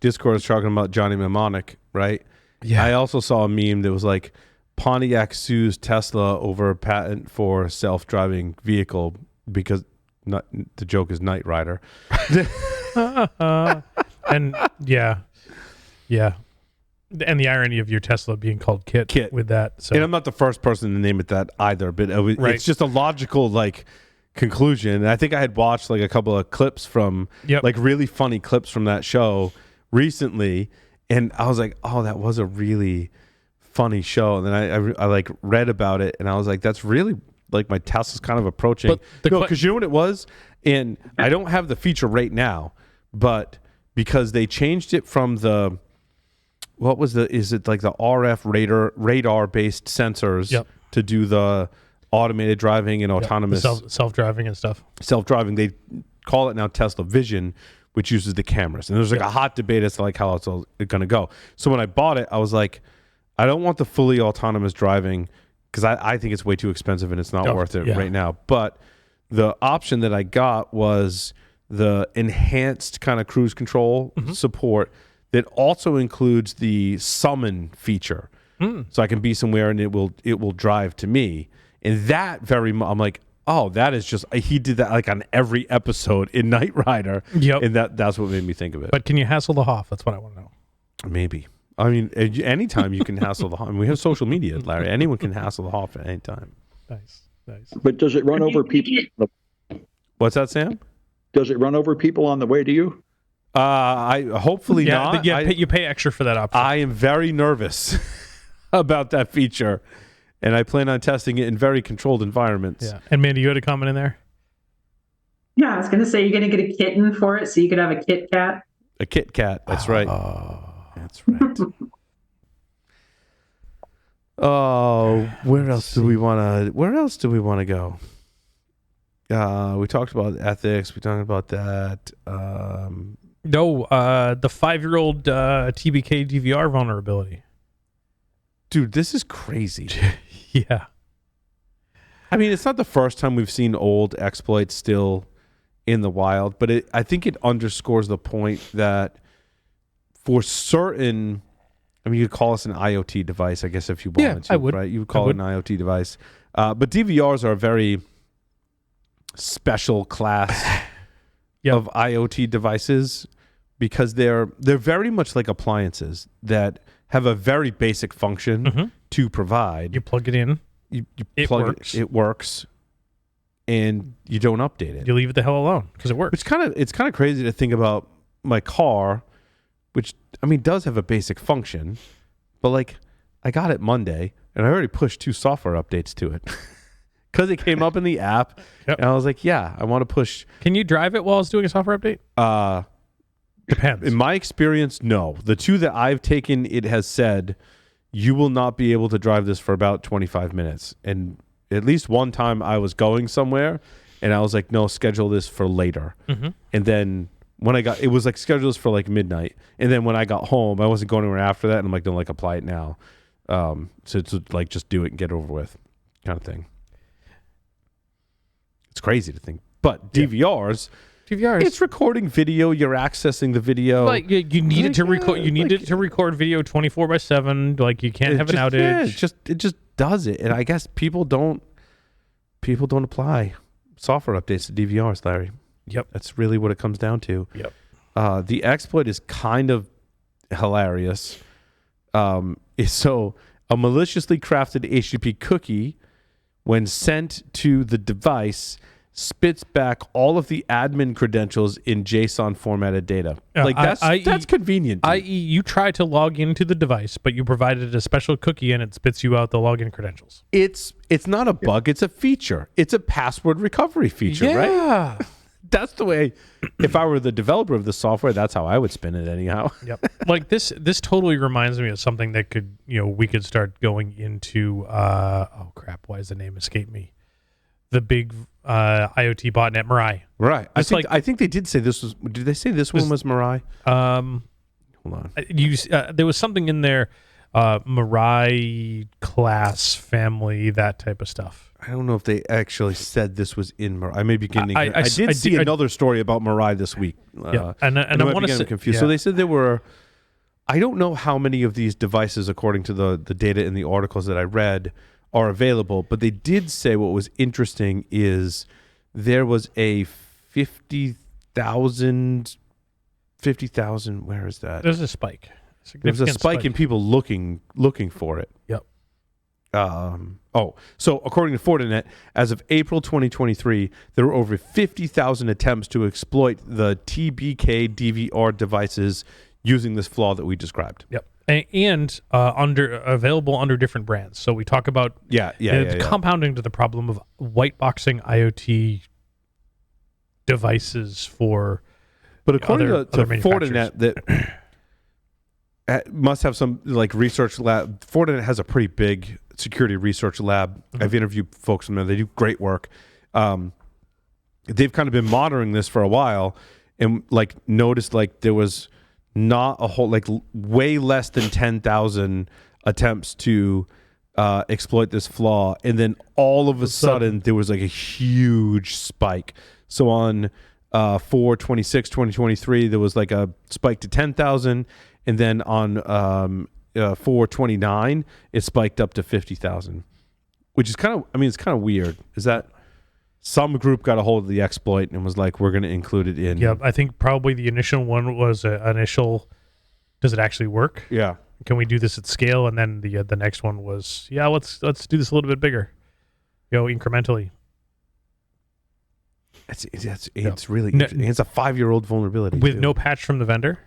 Discord is talking about Johnny Mnemonic, right? Yeah. I also saw a meme that was like, Pontiac sues Tesla over a patent for self-driving vehicle because the joke is Knight Rider. And yeah. And the irony of your Tesla being called Kit with that. So. And I'm not the first person to name it that either, but it's just a logical conclusion. And I think I had watched a couple of clips from really funny clips from that show recently, and I was like, oh, that was a really funny show. And then I read about it, and I was like, that's really my Tesla's kind of approaching. Because you know what it was, and I don't have the feature right now, but because they changed it from the. Is it like the RF radar based sensors to do the automated driving and autonomous self-driving and stuff. Self-driving. They call it now Tesla Vision, which uses the cameras. And there's a hot debate as to how it's all going to go. So when I bought it, I was like, I don't want the fully autonomous driving because I think it's way too expensive and it's not worth it right now. But the option that I got was the enhanced kind of cruise control support that also includes the summon feature. so I can be somewhere and it will drive to me. And that I'm like, oh, that is just, he did that like on every episode in Knight Rider. Yep. And that's what made me think of it. But can you hassle the Hoff? That's what I want to know. Maybe. I mean, anytime you can hassle the Hoff. We have social media, Larry. Anyone can hassle the Hoff at any time. Nice. But does it run over people? What's that, Sam? Does it run over people on the way to you? I hopefully not. You pay extra for that option. I am very nervous about that feature, and I plan on testing it in very controlled environments. Yeah. And Mandy, you had a comment in there? Yeah, I was going to say you're going to get a kitten for it, so you could have a Kit Kat. A Kit Kat. That's right. That's right. Oh, where else do we want to go? We talked about ethics. We talked about that. No, the 5-year-old TBK DVR vulnerability. Dude, this is crazy. Yeah. I mean, it's not the first time we've seen old exploits still in the wild, but I think it underscores the point that for certain, I mean, you could call us an IoT device, I guess, if you wanted to. I would. Right? You would call it an IoT device. But DVRs are a very special class of IoT devices because they're very much like appliances that have a very basic function to provide. You plug it in. You plug it works, and you don't update it. You leave it the hell alone because it works. It's kind of crazy to think about my car, which I mean does have a basic function, but like I got it Monday and I already pushed 2 software updates to it because it came up in the app, and I was like, yeah, I want to push. Can you drive it while it's doing a software update? Depends. In my experience, no. The 2 that I've taken, it has said you will not be able to drive this for about 25 minutes. And at least one time I was going somewhere and I was like, no, schedule this for later. And then when it was like, schedule this for like midnight. And then when I got home, I wasn't going anywhere after that. And I'm like, don't like apply it now. So it's like, just do it and get over with kind of thing. It's crazy to think. But DVRs, it's recording video. You're accessing the video. Like you need it to record. You need it to record video 24/7. Like you can't have an outage. Yeah, it just does it. And I guess people don't apply software updates to DVRs, Larry. Yep, that's really what it comes down to. Yep. The exploit is kind of hilarious. So a maliciously crafted HTTP cookie, when sent to the device, spits back all of the admin credentials in JSON formatted data. Like that's convenient. I.e., you try to log into the device, but you provided a special cookie and it spits you out the login credentials. It's not a bug, it's a feature. It's a password recovery feature, right? That's the way, if I were the developer of the software, that's how I would spin it anyhow. Yep. Like this totally reminds me of something that could, we could start going into, oh crap, why does the name escape me? The big IoT botnet Mirai. Right. I think they did say this was. Did they say this one was Mirai? Hold on. There was something in there, Mirai class family, that type of stuff. I don't know if they actually said this was in Mirai. I may be getting. I did see another story about Mirai this week. And I want to say confused. Yeah. So they said there were. I don't know how many of these devices, according to the data in the articles that I read, are available, but they did say what was interesting is there was a 50,000, where is that? There's a spike. There's a spike in people looking for it. Yep. So according to Fortinet, as of April 2023, there were over 50,000 attempts to exploit the TBK DVR devices using this flaw that we described. Yep. And available under different brands. So we talk about compounding to the problem of whiteboxing IoT devices for. But according to Fortinet, that must have some like research lab. Fortinet has a pretty big security research lab. I've interviewed folks from there. They do great work. They've kind of been monitoring this for a while, and like noticed like there was not a whole, like way less than 10,000 attempts to exploit this flaw. And then all of a sudden there was like a huge spike. So on 4/26/2023, there was like a spike to 10,000. And then on 429, it spiked up to 50,000, which is it's kind of weird. Is that some group got a hold of the exploit and was like, we're going to include it in. Yeah, I think probably the initial one was initial, does it actually work? Yeah. Can we do this at scale? And then the next one was, let's do this a little bit bigger, incrementally. It's really it's a 5-year-old vulnerability with too. no patch from the vendor.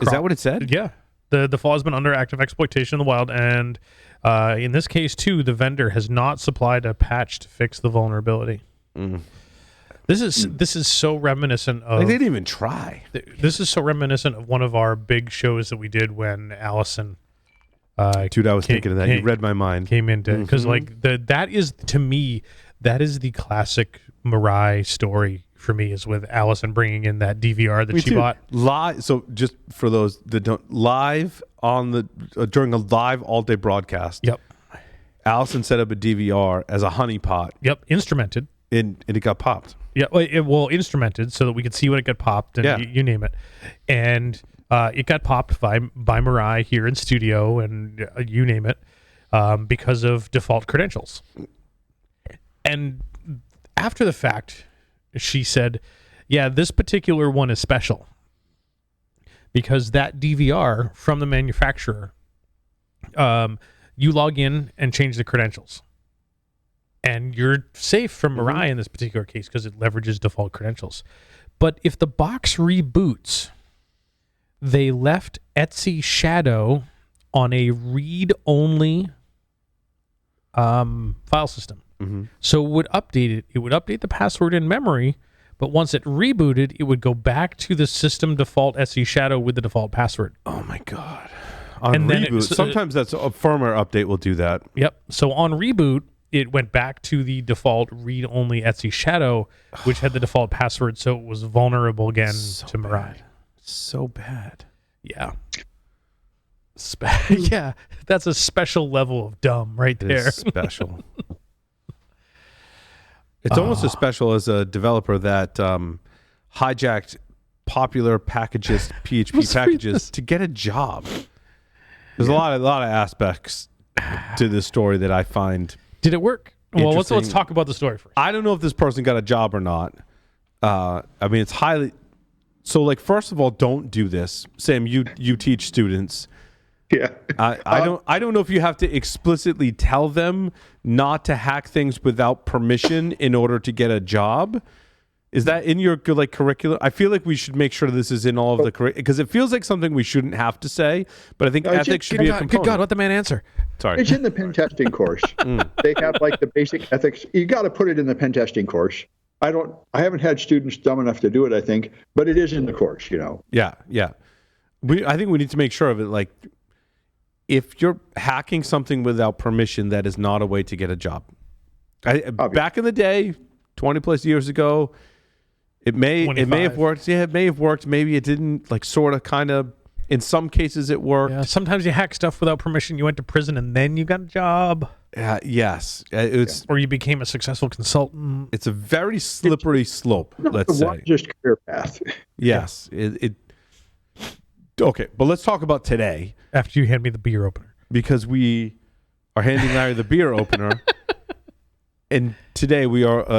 Is that what it said? Yeah. The flaw has been under active exploitation in the wild, and in this case too, the vendor has not supplied a patch to fix the vulnerability. This is so reminiscent of. They didn't even try. This is so reminiscent of one of our big shows that we did when Allison. Dude, I was thinking of that. You read my mind. Came into because that is, to me, that is the classic Mirai story for me, is with Allison bringing in that DVR that she bought live. So just for those that don't, live on the during a live all day broadcast. Yep. Allison set up a DVR as a honeypot. Yep. Instrumented. And it got popped. Yeah. Well, instrumented so that we could see when it got popped, and you name it. And it got popped by Mirai here in studio, and you name it, because of default credentials. And after the fact, she said, yeah, this particular one is special because that DVR from the manufacturer, you log in and change the credentials. And you're safe from Mirai in this particular case because it leverages default credentials. But if the box reboots, they left Etsy Shadow on a read-only file system. So it would update it. It would update the password in memory, but once it rebooted, it would go back to the system default Etsy Shadow with the default password. Oh my God. On reboot, sometimes that's a firmware update will do that. Yep. So on reboot, it went back to the default read-only Etsy Shadow, which had the default password, so it was vulnerable again to Mirai. So bad. Yeah. Yeah, that's a special level of dumb right there. It's special. It's almost as special as a developer that hijacked popular packages, PHP packages, to get a job. There's a lot of aspects to this story that I find. Did it work? Well, let's talk about the story first. I don't know if this person got a job or not. It's highly. So, first of all, don't do this, Sam. You teach students. Yeah. I don't know if you have to explicitly tell them not to hack things without permission in order to get a job. Is that in your curriculum? I feel like we should make sure this is in all of the curriculum, because it feels like something we shouldn't have to say, but I think ethics should be a component. Good God, let the man answer. Sorry. It's in the pen testing course. They have the basic ethics. You got to put it in the pen testing course. I haven't had students dumb enough to do it, I think, but it is in the course, Yeah. I think we need to make sure of it. If you're hacking something without permission, that is not a way to get a job. Back in the day, 20 plus years ago, it may have worked. Yeah, it may have worked. Maybe it didn't. Sort of, kind of. In some cases, it worked. Yeah, sometimes you hack stuff without permission. You went to prison and then you got a job. Yes, or you became a successful consultant. It's a very slippery slope. Let's say just career path. Yes, Okay, but let's talk about today. After you hand me the beer opener. Because we are handing Larry the beer opener. And today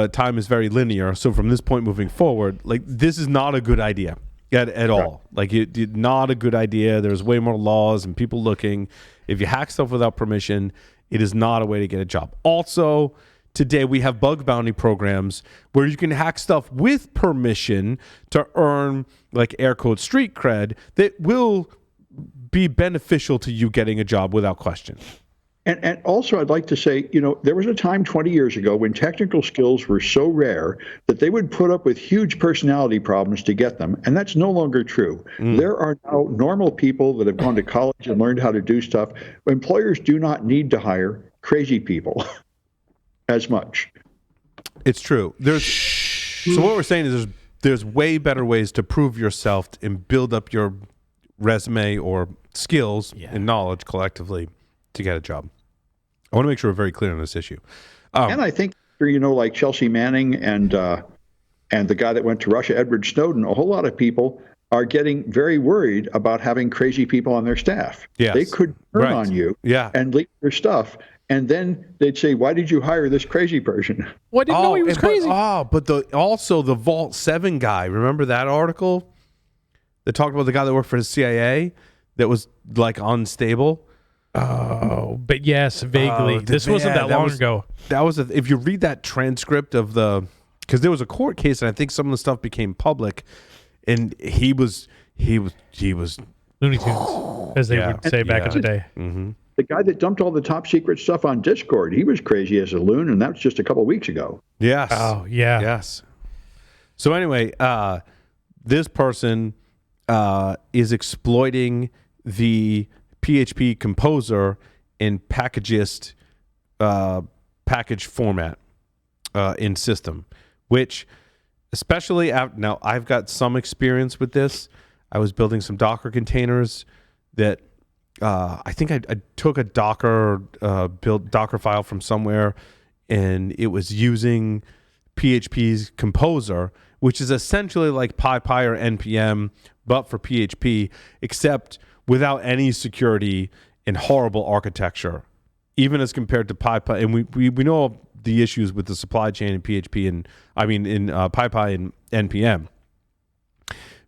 time is very linear. So from this point moving forward, this is not a good idea at all. Not a good idea. There's way more laws and people looking. If you hack stuff without permission, it is not a way to get a job. Also, today we have bug bounty programs where you can hack stuff with permission to earn air code street cred that will be beneficial to you getting a job without question. And also, I'd like to say, there was a time 20 years ago when technical skills were so rare that they would put up with huge personality problems to get them. And that's no longer true. There are now normal people that have gone to college and learned how to do stuff. Employers do not need to hire crazy people as much. It's true. So what we're saying is there's way better ways to prove yourself and build up your resume or skills and knowledge collectively to get a job. I want to make sure we're very clear on this issue. And I think, like Chelsea Manning and the guy that went to Russia, Edward Snowden, a whole lot of people are getting very worried about having crazy people on their staff. Yes. They could turn Right. on you Yeah. and leak their stuff. And then they'd say, why did you hire this crazy person? Well, I didn't know he was crazy. But also the Vault 7 guy, remember that article that talked about the guy that worked for the CIA that was like unstable? Oh, but yes, vaguely. This wasn't that long ago. That was if you read that transcript of because there was a court case and I think some of the stuff became public, and he was Looney Tunes, as they would say back in the day. Mm-hmm. The guy that dumped all the top secret stuff on Discord, he was crazy as a loon, and that was just a couple of weeks ago. Yes. Oh, yeah. Yes. So anyway, this person is exploiting the PHP composer in package format in system, which especially now I've got some experience with this. I was building some Docker containers that I think I took a built Docker file from somewhere, and it was using PHP's composer, which is essentially like PyPy or NPM, but for PHP, except without any security and horrible architecture, even as compared to PyPy. And we know the issues with the supply chain in PHP in PyPy and NPM.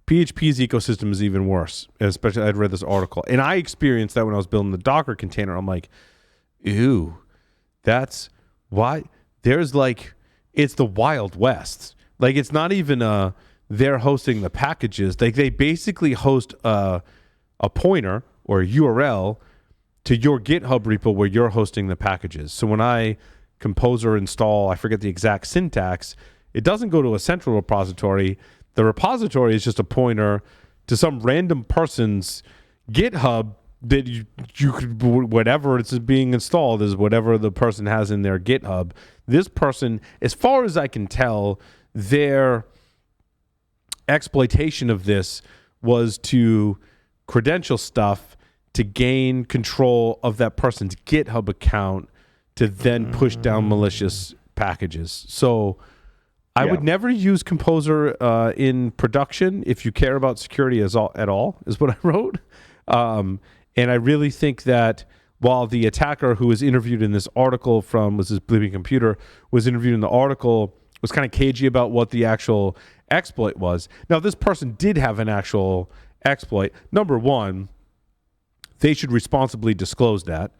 PHP's ecosystem is even worse, especially I'd read this article. And I experienced that when I was building the Docker container. I'm like, ew, that's why there's like, it's the Wild West. Like, it's not even they're hosting the packages. They basically host a pointer or a URL to your GitHub repo where you're hosting the packages. So when I compose or install, I forget the exact syntax, it doesn't go to a central repository. The repository is just a pointer to some random person's GitHub that you could, whatever it's being installed is whatever the person has in their GitHub. This person, as far as I can tell, their exploitation of this was to credential stuff to gain control of that person's GitHub account to then push down malicious packages. So I would never use Composer in production if you care about security at all, is what I wrote. And I really think that while the attacker who was interviewed in this article was this Bleeping Computer, was interviewed in the article, was kind of cagey about what the actual exploit was. Now, this person did have an actual exploit. Number one, they should responsibly disclose that.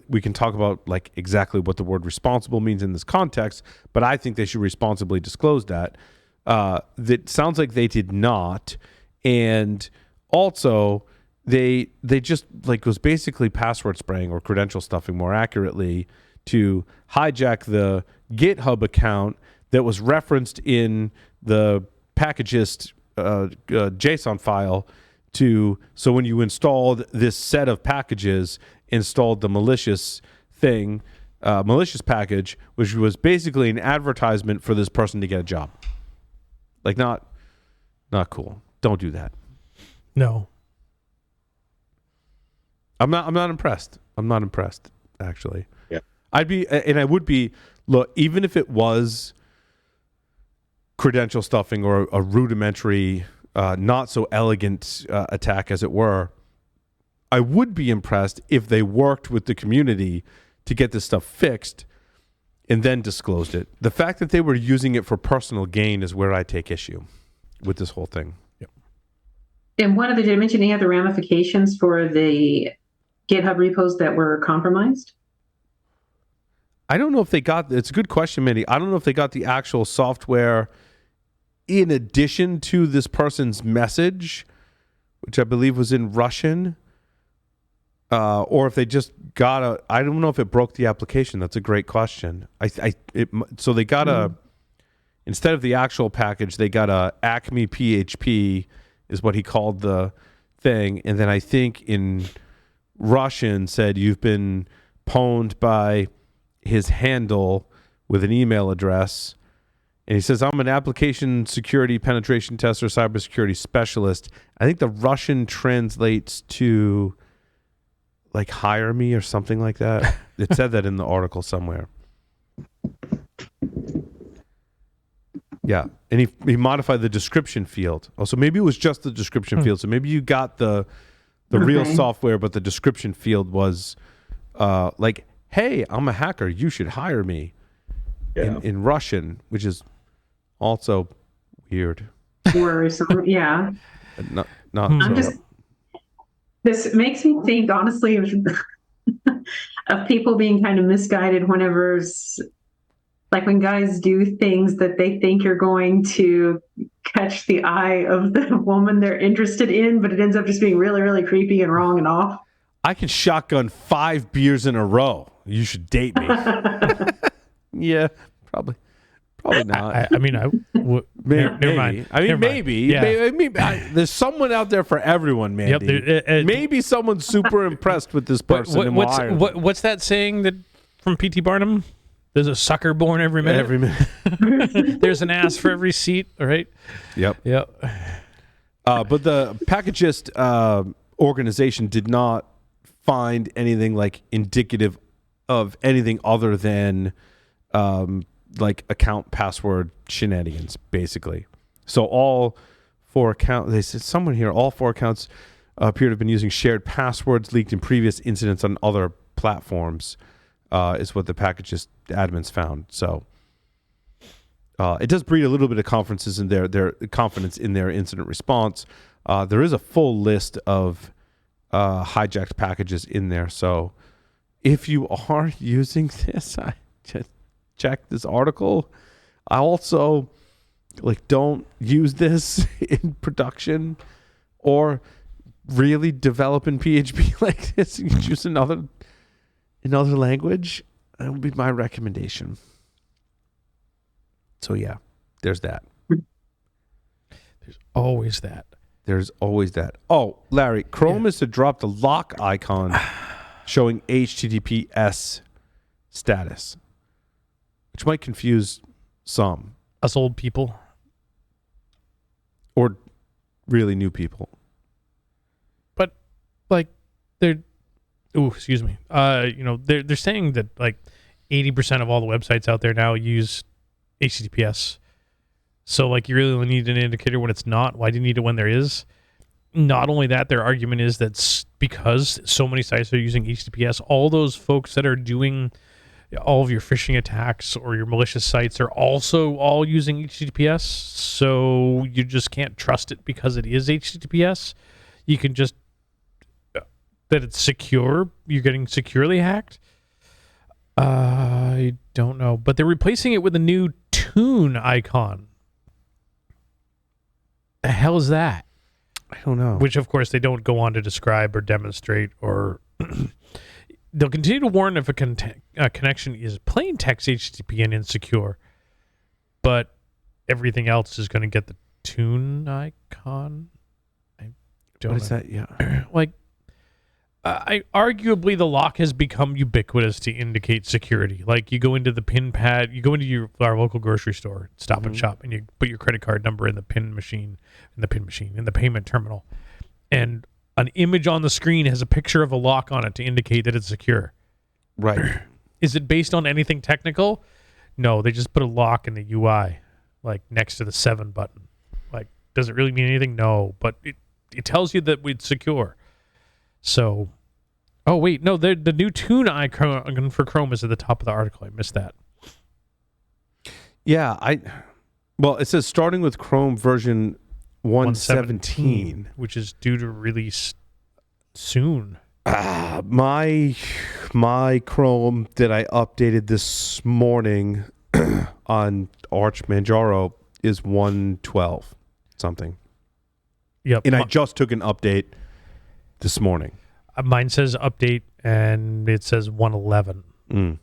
We can talk about like exactly what the word responsible means in this context, but I think they should responsibly disclose that. That sounds like they did not. And also they just like was basically password spraying or credential stuffing more accurately to hijack the GitHub account that was referenced in the packagist JSON file so when you installed this set of packages, installed the malicious package, which was basically an advertisement for this person to get a job. Like not cool. Don't do that. No. I'm not impressed. I'm not impressed, actually. Yeah. I would be, look, even if it was credential stuffing or a rudimentary, not so elegant attack, as it were, I would be impressed if they worked with the community to get this stuff fixed and then disclosed it. The fact that they were using it for personal gain is where I take issue with this whole thing. Yep. And did I mention any other ramifications for the GitHub repos that were compromised? I don't know if they got, it's a good question, Mindy. I don't know if they got the actual software in addition to this person's message, which I believe was in Russian, or if they just got I don't know if it broke the application. That's a great question. So they got instead of the actual package, they got a Acme PHP is what he called the thing. And then I think in Russian said, you've been pwned by his handle with an email address. And he says, I'm an application security penetration tester, cybersecurity specialist. I think the Russian translates to like hire me or something like that. It said that in the article somewhere. Yeah, and he modified the description field. Oh, so maybe it was just the description field. So maybe you got the real software, but the description field was like, "Hey, I'm a hacker. You should hire me." Yeah. In Russian, which is also weird. Worrisome. Yeah. Not I'm so. just. This makes me think, honestly, of people being kind of misguided whenever, like when guys do things that they think you're going to catch the eye of the woman they're interested in, but it ends up just being really, really creepy and wrong and off. I can shotgun 5 beers in a row. You should date me. Yeah, probably not. I mean, never mind. I mean, Never mind. maybe. Yeah. There's someone out there for everyone, man. Yep, maybe someone's super impressed with this person. and will hire them. What's that saying that from P.T. Barnum? There's a sucker born every minute. Every minute. There's an ass for every seat. All right. Yep. But the Packagist organization did not find anything like indicative of anything other than like account password shenanigans, basically. So all 4 accounts, they said somewhere here, all 4 accounts appear to have been using shared passwords leaked in previous incidents on other platforms, is what the Packagist admins found. So it does breed a little bit of confidence in their incident response. There is a full list of hijacked packages in there. So if you are using this, I just check this article. I also don't use this in production or really develop in PHP like this. You can use another language. That would be my recommendation. So yeah, there's that. There's always that. There's always that. Oh, Larry, Chrome is to drop the lock icon showing HTTPS status, which might confuse some. Us old people. Or really new people. But they're excuse me. They're saying that 80% of all the websites out there now use HTTPS. So you really only need an indicator when it's not. Why do you need it when there is? Not only that, their argument is that because so many sites are using HTTPS, all those folks that are doing all of your phishing attacks or your malicious sites are also all using HTTPS. So you just can't trust it because it is HTTPS. You can just that it's secure. You're getting securely hacked. I don't know, but they're replacing it with a new tune icon. The hell is that? I don't know. Which, of course, they don't go on to describe or demonstrate, or they'll continue to warn if a connection is plain text HTTP and insecure, but everything else is going to get the tune icon. I don't know. What is that? Yeah. Arguably the lock has become ubiquitous to indicate security. You go into the pin pad, you go into our local grocery store, Stop and Shop, and you put your credit card number in the payment terminal, and an image on the screen has a picture of a lock on it to indicate that it's secure. Right. Is it based on anything technical? No, they just put a lock in the UI, next to the 7 button. Does it really mean anything? No, but it tells you that it's secure. So, oh wait, no, the new tune icon for Chrome is at the top of the article. I missed that. Yeah, it says starting with Chrome version 117, which is due to release soon. My Chrome that I updated this morning on Arch Manjaro is 112 something. Yep. And I just took an update this morning. Mine says update, and it says 111.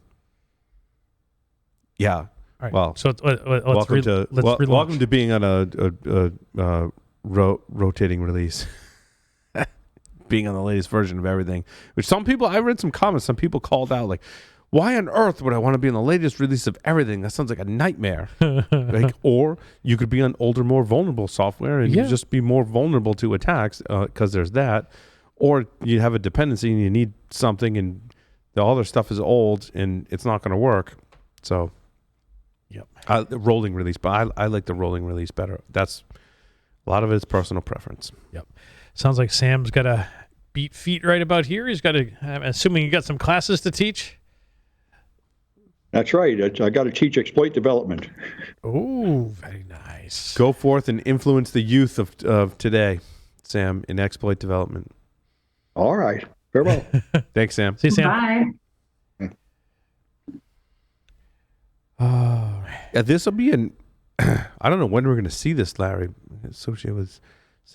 Yeah. All right. Well, so welcome to being on a rotating release, being on the latest version of everything. Which I read some comments. Some people called out why on earth would I want to be on the latest release of everything? That sounds like a nightmare. Or you could be on older, more vulnerable software and you just be more vulnerable to attacks because there's that. Or you have a dependency and you need something and the other stuff is old and it's not going to work. So, Yep. The rolling release, but I like the rolling release better. That's a lot of it is personal preference. Yep. Sounds like Sam's got to beat feet right about here. He's got to, I'm assuming you got some classes to teach. That's right. I got to teach exploit development. Oh, very nice. Go forth and influence the youth of today, Sam, in exploit development. All right. Farewell. Thanks, Sam. See you, Sam. Bye. Oh, This will be I don't know when we're going to see this, Larry. Associated with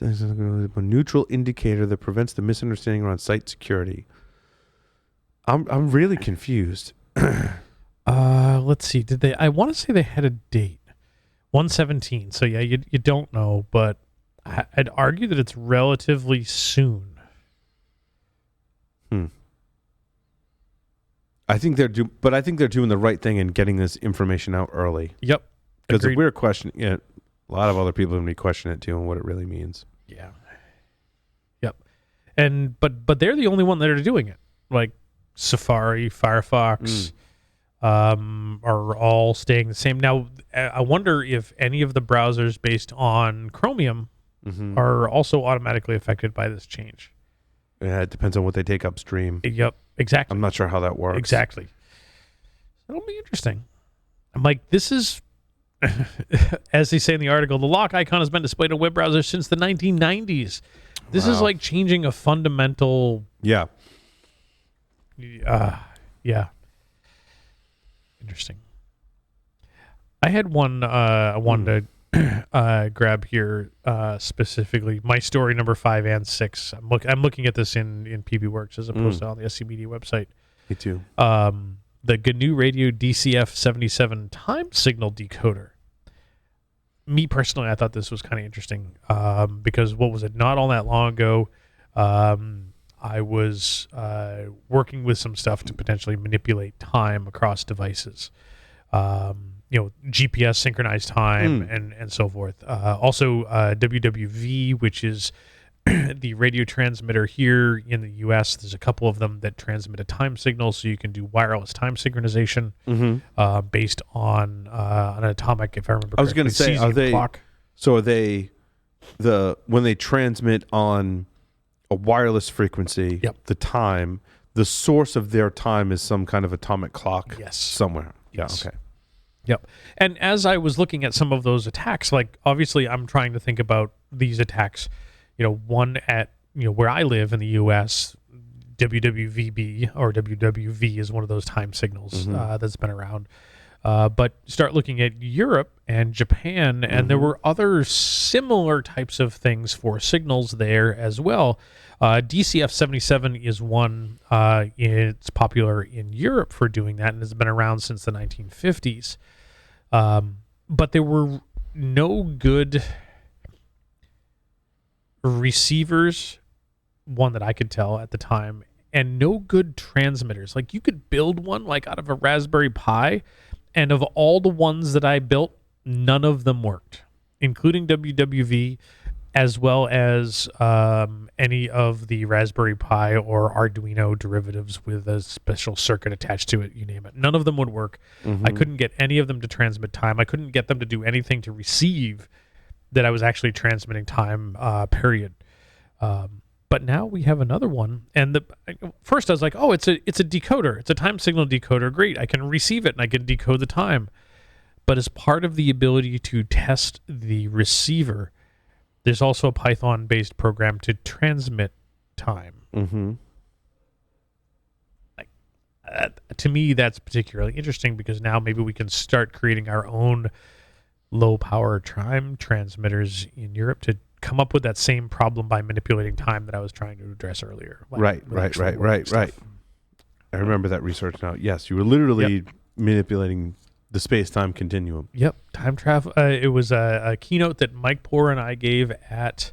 a neutral indicator that prevents the misunderstanding around site security. I'm really confused. let's see. Did they? I want to say they had a date, 1/17. So yeah, you don't know, but I'd argue that it's relatively soon. I think they're doing the right thing in getting this information out early. Yep. Because if Agreed. we're questioning it, a lot of other people are going to be questioning it too and what it really means. Yeah. Yep. And but they're the only one that are doing it. Like Safari, Firefox, are all staying the same. Now, I wonder if any of the browsers based on Chromium are also automatically affected by this change. Yeah, it depends on what they take upstream. Yep. Exactly. I'm not sure how that works. Exactly. It'll be interesting. I'm like, this is, as they say in the article, the lock icon has been displayed on web browsers since the 1990s. This is like changing a fundamental. Yeah. Yeah. Interesting. I had one I wanted to grab here specifically. My story number 5 and 6. I'm looking at this in PBWorks as opposed to on the SC Media website. Me too. The GNU Radio DCF77 time signal decoder. Me personally, I thought this was kind of interesting because what was it? Not all that long ago, I was working with some stuff to potentially manipulate time across devices. GPS synchronized time and so forth. Also, WWV, which is the radio transmitter here in the U.S. There's a couple of them that transmit a time signal, so you can do wireless time synchronization based on an atomic, if I remember correctly. I was going to say, are they when they transmit on a wireless frequency, the time, the source of their time is some kind of atomic clock somewhere. Yes. Yeah, okay. Yep. And as I was looking at some of those attacks, like obviously I'm trying to think about these attacks, one at, where I live in the US, WWVB or WWV is one of those time signals that's been around. But start looking at Europe and Japan, and there were other similar types of things for signals there as well. DCF77 is one. It's popular in Europe for doing that, and has been around since the 1950s. But there were no good receivers, one that I could tell at the time, and no good transmitters. Like you could build one like out of a Raspberry Pi, and of all the ones that I built, none of them worked, including WWV, as well as any of the Raspberry Pi or Arduino derivatives with a special circuit attached to it, you name it. None of them would work. I couldn't get any of them to transmit time. I couldn't get them to do anything to receive that I was actually transmitting time, period. But now we have another one. And first I was like, oh, it's a decoder. It's a time signal decoder. Great. I can receive it and I can decode the time. But as part of the ability to test the receiver, there's also a Python-based program to transmit time. To me, that's particularly interesting because now maybe we can start creating our own low-power time transmitters in Europe to come up with that same problem by manipulating time that I was trying to address earlier. Right. I remember that research now. Yes, you were literally manipulating the space-time continuum. Yep, time travel. It was a keynote that Mike Poor and I gave at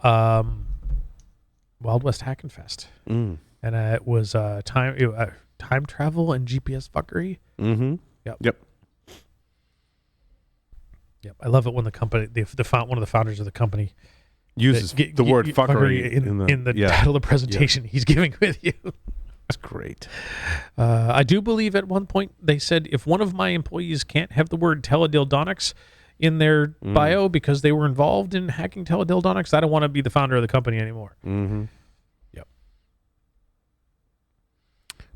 Wild West Hackin' Fest, and it was time travel and GPS fuckery. Yep. I love it when the company, one of the founders of the company, uses the word fuckery in the title of the presentation he's giving with you. That's great. I do believe at one point they said if one of my employees can't have the word teledildonics in their bio because they were involved in hacking teledildonics, I don't want to be the founder of the company anymore. Mm-hmm. Yep.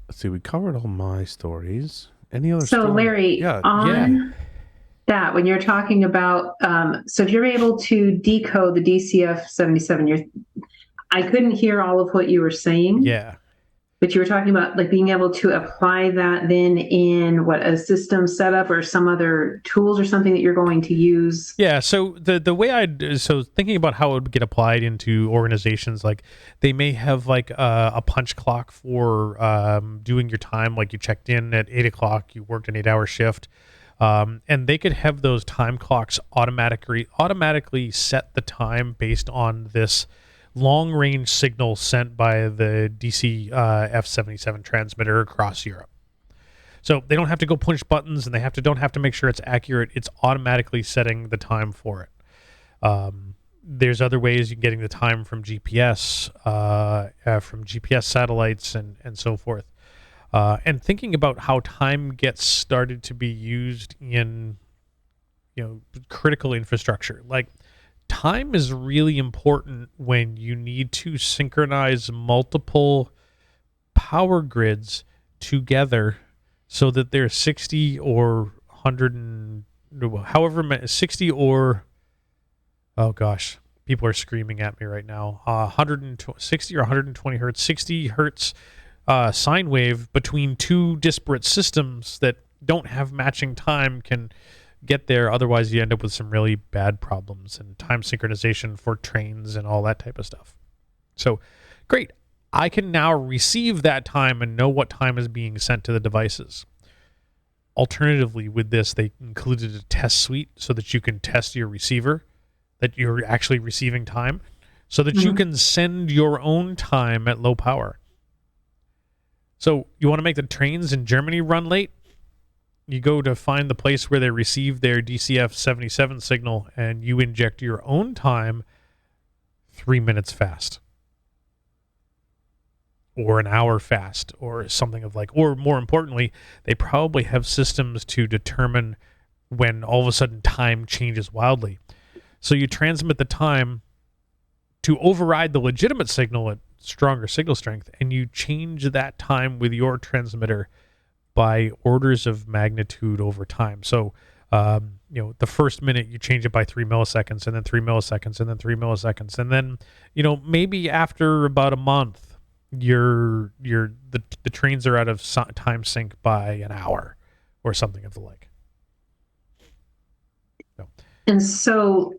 Let's see. We covered all my stories. Any other So, story? Larry, on that, when you're talking about, so if you're able to decode the DCF77, I couldn't hear all of what you were saying. Yeah. But you were talking about like being able to apply that then in a system setup or some other tools or something that you're going to use. Yeah. So the way thinking about how it would get applied into organizations, like they may have like a punch clock for doing your time. Like you checked in at 8 o'clock, you worked an 8-hour shift. And they could have those time clocks automatically set the time based on this long-range signal sent by the DC F77 transmitter across Europe. So they don't have to go push buttons, and they don't have to make sure it's accurate. It's automatically setting the time for it. There's other ways you're getting the time from GPS, satellites, and so forth. And thinking about how time gets started to be used in, critical infrastructure, like time is really important when you need to synchronize multiple power grids together so that they're 60 or 100 and however many, 60 or, oh gosh, people are screaming at me right now, 160 or 120 hertz, 60 hertz sine wave between two disparate systems that don't have matching time can get there. Otherwise, you end up with some really bad problems and time synchronization for trains and all that type of stuff. So, great. I can now receive that time and know what time is being sent to the devices. Alternatively, with this, they included a test suite so that you can test your receiver, that you're actually receiving time, so that you can send your own time at low power. So you want to make the trains in Germany run late? You go to find the place where they receive their DCF77 signal, and you inject your own time 3 minutes fast. Or an hour fast, or something or more importantly, they probably have systems to determine when all of a sudden time changes wildly. So you transmit the time to override the legitimate signal at stronger signal strength, and you change that time with your transmitter by orders of magnitude over time. So, the first minute you change it by 3 milliseconds, and then 3 milliseconds, and then 3 milliseconds, and then, maybe after about a month, the trains are out of time sync by an hour, or something of the like. So. And so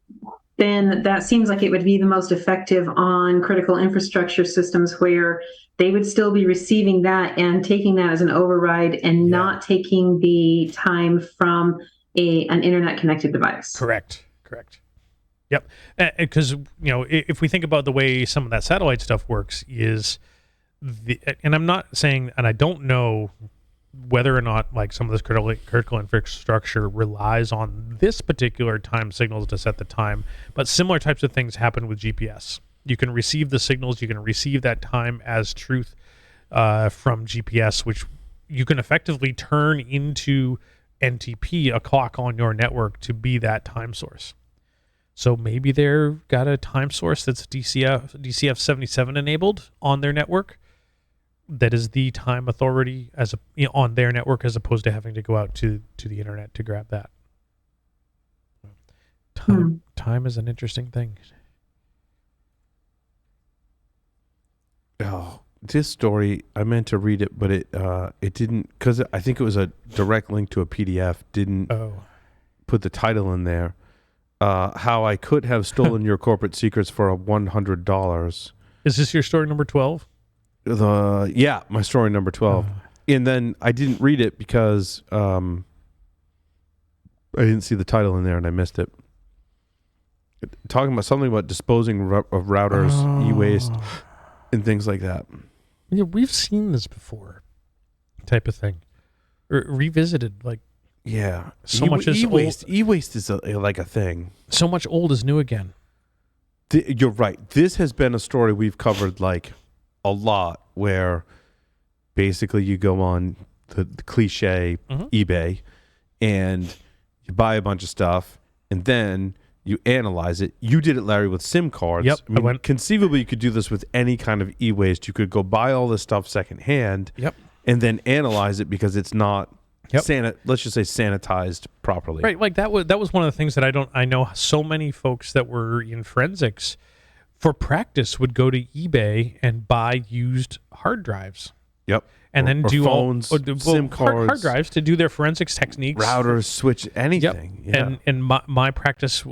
then that seems like it would be the most effective on critical infrastructure systems where they would still be receiving that and taking that as an override and not taking the time from an internet connected device. Correct. Yep. Because, if we think about the way some of that satellite stuff works is, and I'm not saying, and I don't know whether or not like some of this critical infrastructure relies on this particular time signals to set the time, but similar types of things happen with GPS. You can receive the signals, you can receive that time as truth from GPS, which you can effectively turn into NTP, a clock on your network, to be that time source. So maybe they've got a time source that's DCF77 enabled on their network that is the time authority on their network, as opposed to having to go out to the internet to grab that. Time is an interesting thing. Oh, this story, I meant to read it, but it didn't, because I think it was a direct link to a PDF, didn't put the title in there. How I could have stolen your corporate secrets for $100. Is this your story number 12? My story number 12. And then I didn't read it because I didn't see the title in there and I missed it. Talking about something about disposing of routers, e-waste, and things like that. Yeah, we've seen this before, type of thing, or revisited. Like, so much is e-waste. old. E-waste is like a thing. So much old is new again. You're right. This has been a story we've covered like a lot, where basically you go on the cliche eBay and you buy a bunch of stuff and then you analyze it. You did it, Larry, with SIM cards. Yep. I mean, conceivably, you could do this with any kind of e-waste. You could go buy all this stuff secondhand and then analyze it because it's not let's just say sanitized properly. Right. Like that was one of the things that I know so many folks that were in forensics for practice would go to eBay and buy used hard drives. Yep. And then do phones, SIM cards, hard drives to do their forensics techniques, routers, switch, anything. Yep. Yeah. And my practice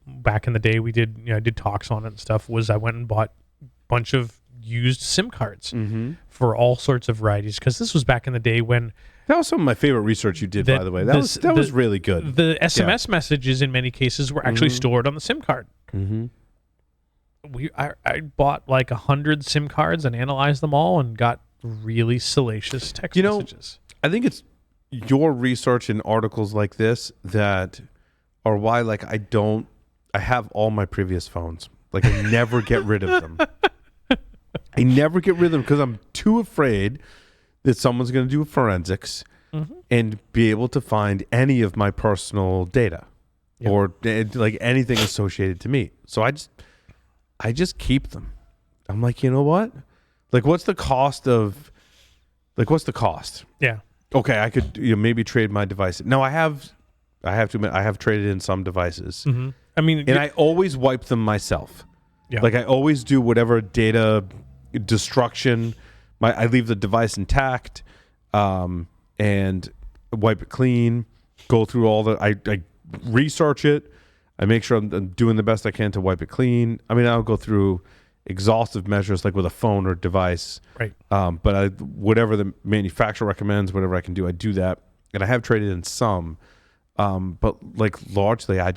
back in the day, I did talks on it and stuff. Was I went and bought a bunch of used SIM cards for all sorts of varieties because this was back in the day when that was some of my favorite research you did. By the way, that was really good. The SMS messages in many cases were actually stored on the SIM card. I bought like 100 SIM cards and analyzed them all and got really salacious text messages. I think it's your research in articles like this that are why I have all my previous phones. Like I never get rid of them. I never get rid of them because I'm too afraid that someone's going to do forensics and be able to find any of my personal data or like anything associated to me. So I just keep them. I'm like, you know what? Like, what's the cost? Yeah. Okay, I could maybe trade my device. No, I have to admit, I have traded in some devices. I mean, and I always wipe them myself. Yeah. Like I always do whatever data destruction. I leave the device intact, and wipe it clean. Go through all the. I research it. I make sure I'm doing the best I can to wipe it clean. I mean, I'll go through exhaustive measures like with a phone or device. Right. But whatever the manufacturer recommends, whatever I can do, I do that. And I have traded in some, but like largely, I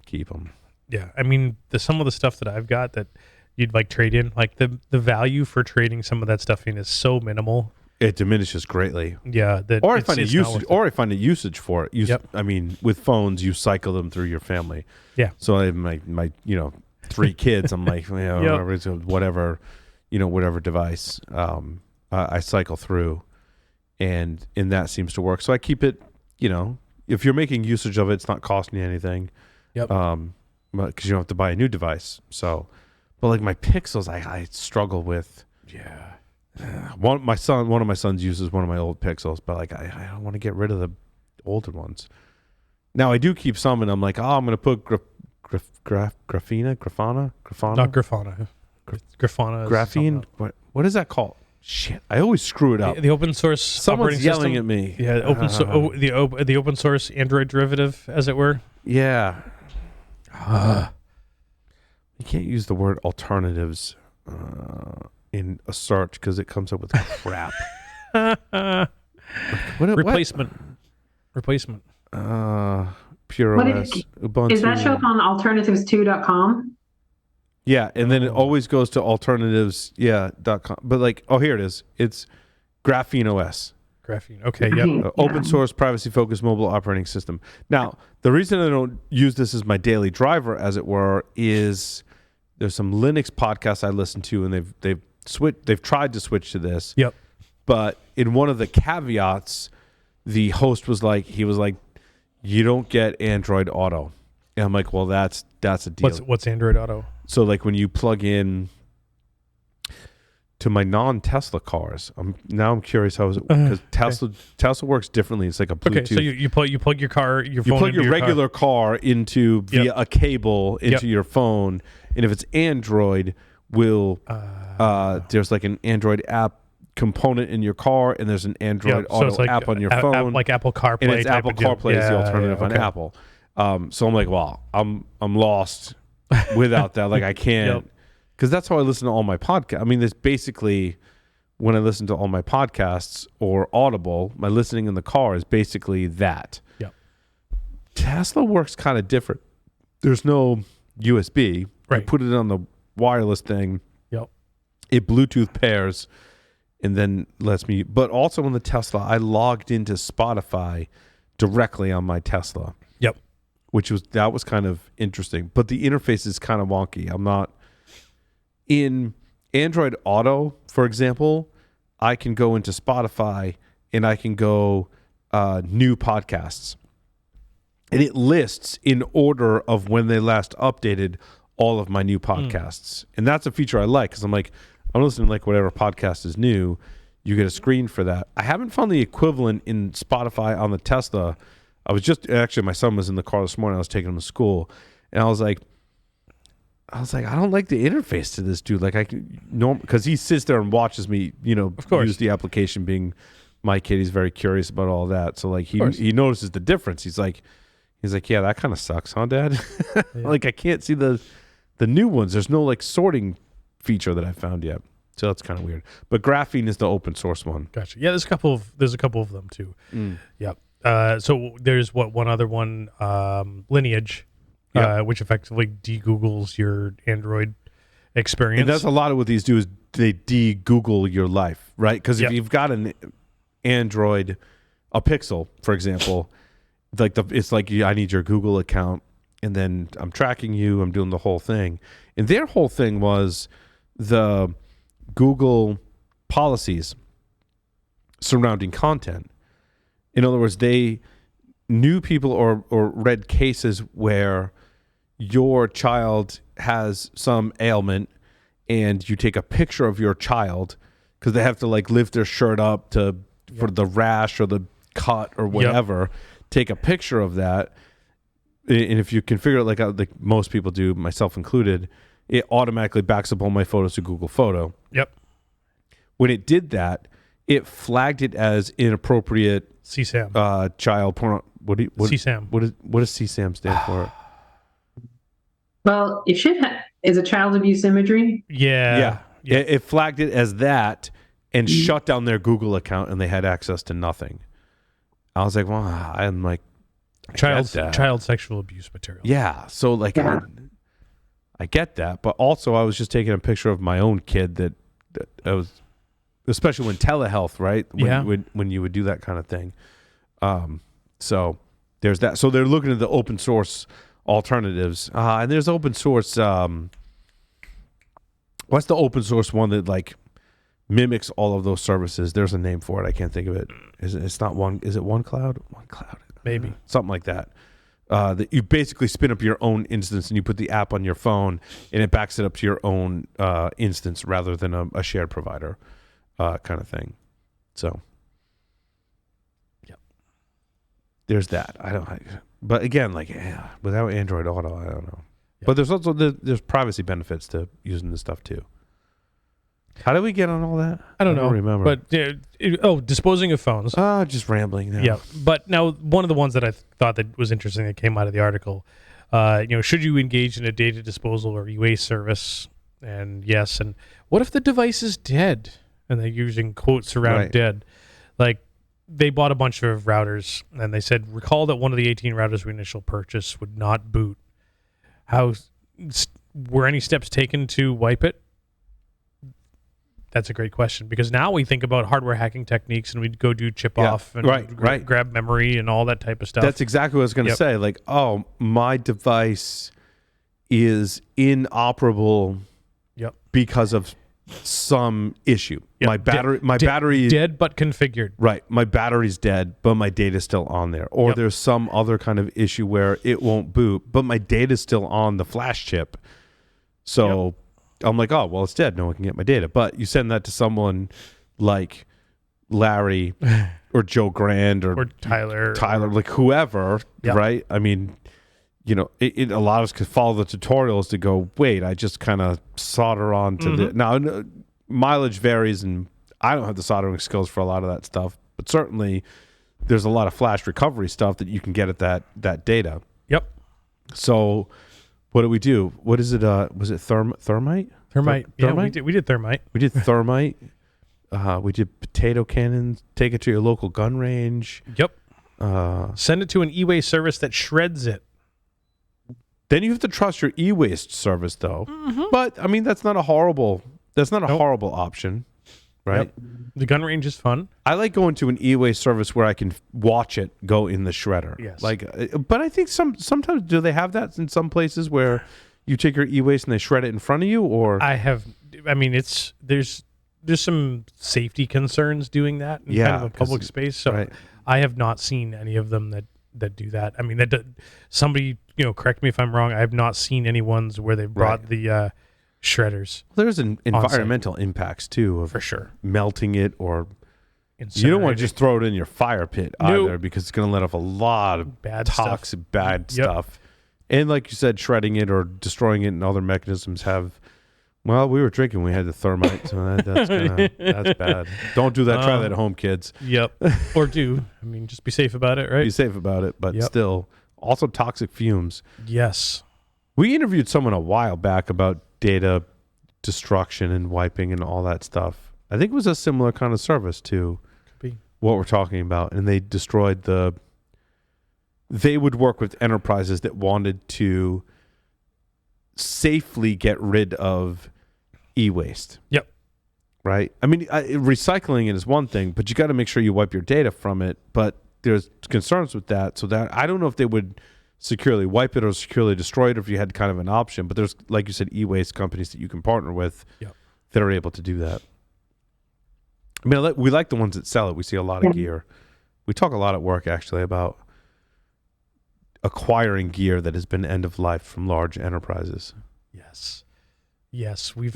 keep them. Yeah, I mean, some of the stuff that I've got that you'd like trade in, like the value for trading some of that stuff in is so minimal. It diminishes greatly. Yeah, I find a usage for it. I mean, with phones, you cycle them through your family. Yeah. So I have my 3 kids. I'm like, whatever device I cycle through, and that seems to work. So I keep it. If you're making usage of it, it's not costing you anything. Yep. Because you don't have to buy a new device. So, but like my Pixels, I struggle with. Yeah. One of my sons uses one of my old Pixels, but like I don't want to get rid of the older ones. Now I do keep some, and I'm like, I'm going to put Grafana. Not Grafana. Grafana. Graphene. What is that called? Shit, I always screw it up. The open source. Someone's yelling at me. Yeah, the open source Android derivative, as it were. Yeah. You can't use the word alternatives in a search because it comes up with crap. Replacement. Pr0nHub, Ubuntu. Is that show up on alternatives2.com? Yeah, and then it always goes to alternatives.com. But like, here it is. It's Graphene OS. Graphene. Okay, yep. Open source, privacy-focused mobile operating system. Now, the reason I don't use this as my daily driver, as it were, is there's some Linux podcasts I listen to, and they've tried to switch to this. Yep. But in one of the caveats, the host was like, you don't get Android Auto. And I'm like, well, that's a deal. What's Android Auto? So like when you plug in to my non-Tesla cars, I'm curious how is it, because Tesla works differently. It's like a Bluetooth. Okay, so you plug your phone. You plug your regular car into via a cable into your phone, and if it's Android, there's like an Android app component in your car, and there's an Android Auto like app on your phone, like Apple CarPlay. And it's Apple CarPlay is the alternative on Apple. So I'm like, well, I'm lost without that. Like I can't, because that's how I listen to all my podcasts. I mean, this basically when I listen to all my podcasts or Audible, my listening in the car is basically that. Yep. Tesla works kind of different. There's no USB. Right. You put it on the wireless thing. Yep. It Bluetooth pairs and then lets me. But also on the Tesla, I logged into Spotify directly on my Tesla. Yep. That was kind of interesting. But the interface is kind of wonky. I'm not in Android Auto, for example. I can go into Spotify and I can go new podcasts. And it lists in order of when they last updated all of my new podcasts. And that's a feature I like because I'm listening to like whatever podcast is new. You get a screen for that. I haven't found the equivalent in Spotify on the Tesla. My son was in the car this morning. I was taking him to school. And I was like, I don't like the interface to this dude. Like because he sits there and watches me, of course, use the application. Being my kid, he's very curious about all that. So like he notices the difference. He's like, yeah, that kind of sucks, huh, Dad? Yeah. Like I can't see the new ones. There's no like sorting feature that I found yet. So that's kind of weird. But Graphene is the open source one. Gotcha. Yeah, there's a couple of them too. Yep. So there's one other one, Lineage. Which effectively de-Googles your Android experience. And that's a lot of what these do is they de-Google your life, right? Because if you've got an Android, a Pixel, for example, it's like I need your Google account, and then I'm tracking you, I'm doing the whole thing. And their whole thing was the Google policies surrounding content. In other words, they knew people or read cases where your child has some ailment and you take a picture of your child because they have to like lift their shirt up for the rash or the cut or whatever. Take a picture of that, and if you configure it like most people do, myself included, it automatically backs up all my photos to Google Photo. Yep. When it did that, it flagged it as inappropriate CSAM. Child porn. CSAM. What does CSAM stand for? Well, it should have, is a child abuse imagery. Yeah. It flagged it as that and shut down their Google account, and they had access to nothing. I was like, well, I'm like, child sexual abuse material. Yeah. So like, I get that, but also I was just taking a picture of my own kid that I was, especially when telehealth, right? When you would do that kind of thing. So there's that. So they're looking at the open source alternatives, and there's open source. What's the open source one that like mimics all of those services? There's a name for it. I can't think of it. It's not one. Is it OneCloud? OneCloud, maybe something like that. That you basically spin up your own instance and you put the app on your phone and it backs it up to your own instance rather than a shared provider kind of thing. So, there's that. But again, like without Android Auto, I don't know. Yeah. But there's also there's privacy benefits to using this stuff too. How did we get on all that? I don't know. Remember. But disposing of phones. Just rambling now. Yeah. But now one of the ones that I thought that was interesting that came out of the article, should you engage in a data disposal or e-waste service? And yes. And what if the device is dead? And they're using quotes around dead. Like they bought a bunch of routers and they said, recall that one of the 18 routers we initial purchased would not boot. Were any steps taken to wipe it? That's a great question, because now we think about hardware hacking techniques and we'd go do chip off and grab memory and all that type of stuff. That's exactly what I was going to say. Like, oh, my device is inoperable because of some issue. My battery is dead but configured. Right. My battery's dead, but my data's still on there. Or there's some other kind of issue where it won't boot, but my data's still on the flash chip. So I'm like, oh, well, it's dead. No one can get my data. But you send that to someone like Larry or Joe Grand or Tyler, like whoever, right? I mean, it allows us to follow the tutorials to go, wait, I just kind of solder on to the... Now, mileage varies, and I don't have the soldering skills for a lot of that stuff, but certainly there's a lot of flash recovery stuff that you can get at that data. Yep. So... what do we do? What is it? Was it thermite? Thermite. Yeah, we did thermite. We did thermite. We did potato cannons. Take it to your local gun range. Yep. Send it to an e-waste service that shreds it. Then you have to trust your e-waste service, though. Mm-hmm. But I mean, that's not a horrible option, right? Yep. The gun range is fun. I like going to an e-waste service where I can watch it go in the shredder. Yes. But I think sometimes do they have that in some places where you take your e-waste and they shred it in front of you, or there's there's some safety concerns doing that in kind of a public space. So right. I have not seen any of them that do that. I mean, somebody, correct me if I'm wrong. I have not seen any ones where they've brought the shredders. There's an environmental impacts too of for sure melting it, or you don't want to just throw it in your fire pit either, because it's going to let off a lot of bad toxic, stuff. bad stuff. And like you said, shredding it or destroying it and other mechanisms have. Well, we were drinking. We had the thermite, so that's bad. Don't do that. Try that at home, kids. Yep. Or do. I mean, just be safe about it, right? Be safe about it, but still. Also toxic fumes. Yes. We interviewed someone a while back about data destruction and wiping and all that stuff. I think it was a similar kind of service to what we're talking about. And they destroyed they would work with enterprises that wanted to safely get rid of e-waste. Yep. Right? I mean, recycling it is one thing, but you got to make sure you wipe your data from it. But there's concerns with that. So that I don't know if they would securely wipe it or securely destroy it, if you had kind of an option. But there's, like you said, e-waste companies that you can partner with that are able to do that. I mean, we like the ones that sell it. We see a lot of gear. We talk a lot at work, actually, about acquiring gear that has been end of life from large enterprises. Yes, we've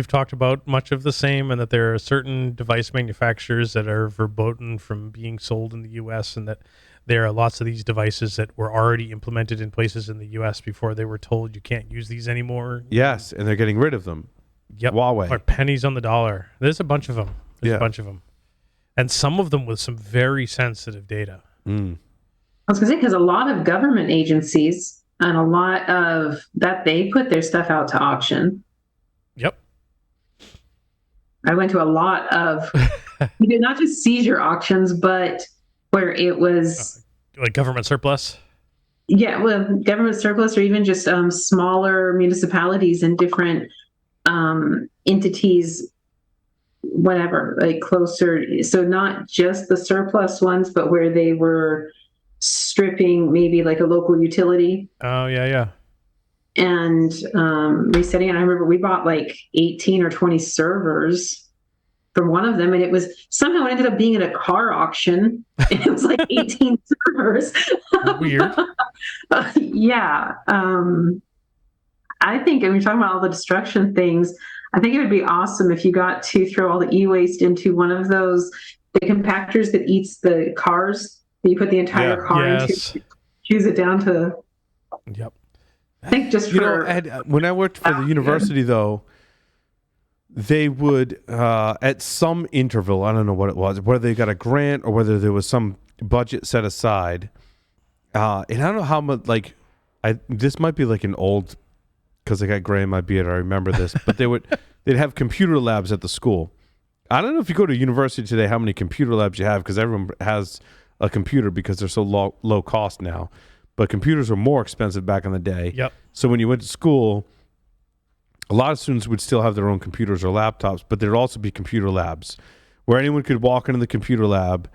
talked about much of the same, and that there are certain device manufacturers that are verboten from being sold in the U.S., and that there are lots of these devices that were already implemented in places in the U.S. before they were told you can't use these anymore. Yes, and they're getting rid of them. Yep, Huawei. Or pennies on the dollar. There's a bunch of them. And some of them with some very sensitive data. I was going to say, because a lot of government agencies and a lot of that, they put their stuff out to auction. Yep. I went to a lot of not just seizure auctions, but where it was like government surplus. Yeah, well, government surplus, or even just smaller municipalities and different entities, whatever, like closer. So not just the surplus ones, but where they were stripping maybe like a local utility. Oh, yeah. And resetting. And I remember we bought like 18 or 20 servers from one of them, and it was somehow it ended up being at a car auction, and it was like 18 servers. Weird. Yeah. I think, and we're talking about all the destruction things, I think it would be awesome if you got to throw all the e-waste into one of those, the compactors that eats the cars, that you put the entire car into, choose it down to. Yep. I think just for when I worked for the university, though, they would at some interval, I don't know what it was, whether they got a grant or whether there was some budget set aside, and I don't know how much. Like, this might be like an old, because I got gray in my beard. I remember this, but they'd have computer labs at the school. I don't know if you go to university today how many computer labs you have, because everyone has a computer because they're so low cost now. But computers were more expensive back in the day. Yep. So when you went to school, a lot of students would still have their own computers or laptops, but there'd also be computer labs where anyone could walk into the computer lab.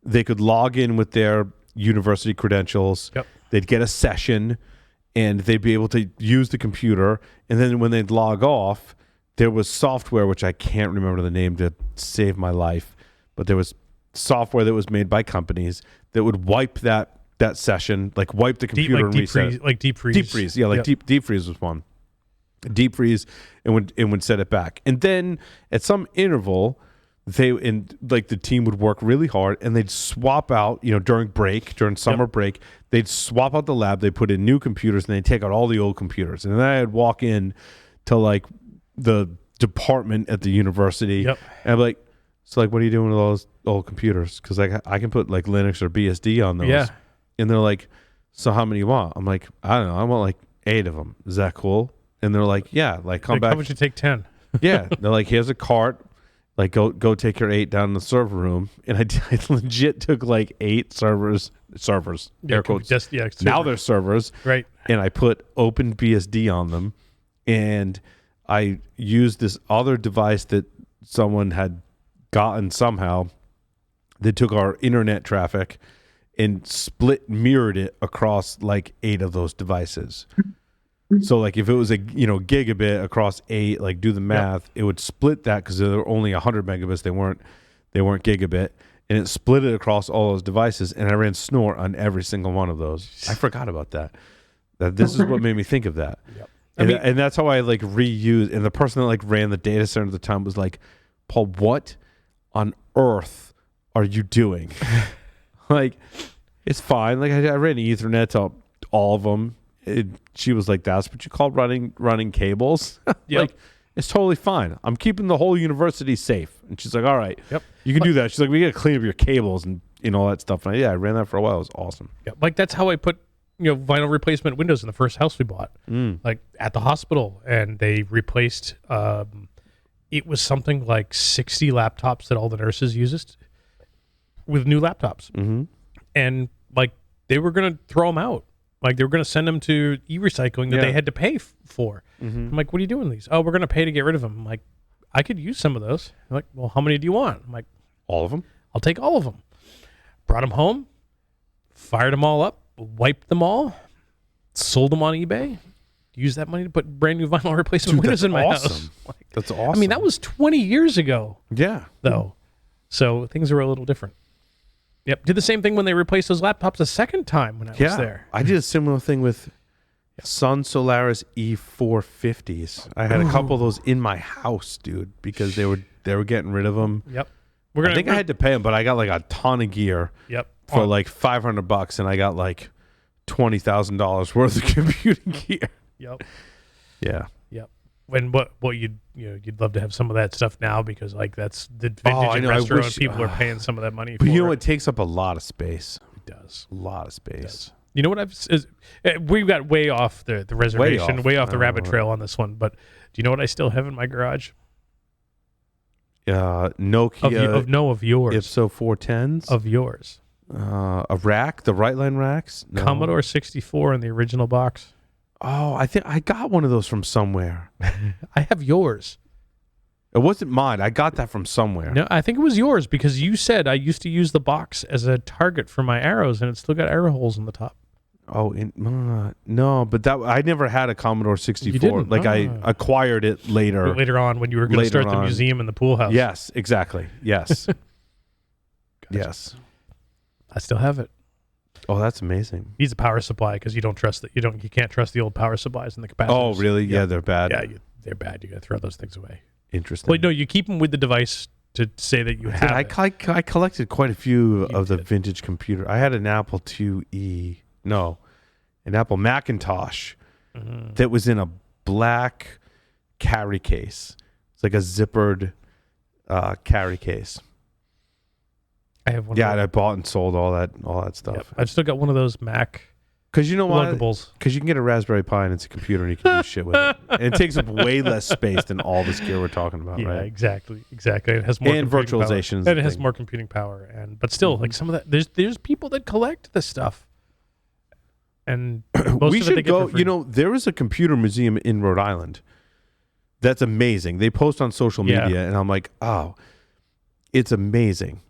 They could log in with their university credentials. Yep. They'd get a session, and they'd be able to use the computer. And then when they'd log off, there was software, which I can't remember the name to save my life, but there was software that was made by companies that would wipe that session, like wipe the computer and reset it. Like deep freeze. Deep freeze, yeah, like deep freeze was one. Deep freeze and would set it back. And then at some interval, the team would work really hard, and they'd swap out, during summer break, they'd swap out the lab, they'd put in new computers, and they'd take out all the old computers. And then I'd walk in to like the department at the university, and I'd be like, so like, what are you doing with all those old computers? Because like I can put like Linux or BSD on those. Yeah. And they're like, so how many you want? I'm like, I don't know. I want like 8 of them. Is that cool? And they're like, yeah, like come back. How would you take 10? Yeah. They're like, here's a cart. Like go take your 8 down in the server room. And I legit took like 8 servers, air quotes. Now they're servers. Right. And I put OpenBSD on them. And I used this other device that someone had gotten somehow that took our internet traffic and mirrored it across like 8 of those devices. So like if it was a gigabit across 8, like do the math, it would split that because there were only 100 megabits. They weren't gigabit, and it split it across all those devices. And I ran Snort on every single one of those. I forgot about that. This is what made me think of that. Yep. And that's how I like reused. And the person that like ran the data center at the time was like, Paul, what on earth are you doing? Like, it's fine. Like I ran Ethernet to all of them. She was like, that's what you call running cables? Yep. Like, it's totally fine. I'm keeping the whole university safe. And she's like, all right, Yep. you can do that. She's like, we got to clean up your cables and all that stuff. And I ran that for a while. It was awesome. Yeah, like that's how I put vinyl replacement windows in the first house we bought, like at the hospital, and they replaced. It was something like 60 laptops that all the nurses used with new laptops, and like they were gonna throw them out. Like they were going to send them to e-recycling that they had to pay for. I'm like, what are you doing with these? Oh, we're going to pay to get rid of them. I'm like, I could use some of those. I'm like, well, how many do you want? I'm like, all of them? I'll take all of them. Brought them home, fired them all up, wiped them all, sold them on eBay, used that money to put brand new vinyl replacement windows in my house. Like, that's awesome. I mean, that was 20 years ago. Yeah. Though. So things were a little different. Yep. Did the same thing when they replaced those laptops a second time when I was there. I did a similar thing with Sun Solaris E450s. I had a couple of those in my house, dude, because they were getting rid of them. Yep. I think I had to pay them, but I got like a ton of gear. Yep. For like $500, and I got like $20,000 worth of computing gear. Yep. Yeah. Yep. When what you'd love to have some of that stuff now, because like that's the vintage and I retro, wish, and people are paying some of that money but for. you know, it takes up a lot of space. It does. A lot of space. You know what we got way off the reservation, way off the rabbit trail on this one. But do you know what I still have in my garage? Nokia of yours. Ipso 410s Of yours. A rack, the right line racks. No. Commodore 64 in the original box. Oh, I think I got one of those from somewhere. I have yours. It wasn't mine. I got that from somewhere. No, I think it was yours, because you said I used to use the box as a target for my arrows, and it's still got arrow holes in the top. Oh, no, but I never had a Commodore 64. You didn't? Like I acquired it later. Later on, when you were going to start the museum in the pool house. Yes, exactly. Yes. Gotcha. Yes. I still have it. Oh, that's amazing. Needs a power supply, because you can't trust the old power supplies and the capacitors. Oh, really? Yeah, they're bad. Yeah, they're bad. You got to throw those things away. Interesting. Well, no, you keep them with the device to say that you have it. I collected quite a few of the vintage computer. I had an Apple IIe. No, an Apple Macintosh that was in a black carry case. It's like a zippered carry case. I have one. Yeah, and I bought and sold all that stuff. Yep. I've still got one of those Mac. Because you know what? Pluggables. Because you can get a Raspberry Pi and it's a computer and you can do shit with it. And it takes up way less space than all this gear we're talking about, right? Exactly. It has more and virtualization, and it has more computing power. But still, like some of that, there's people that collect this stuff. And most we of should it they go. get for free. There is a computer museum in Rhode Island. That's amazing. They post on social media, and I'm like, oh, it's amazing.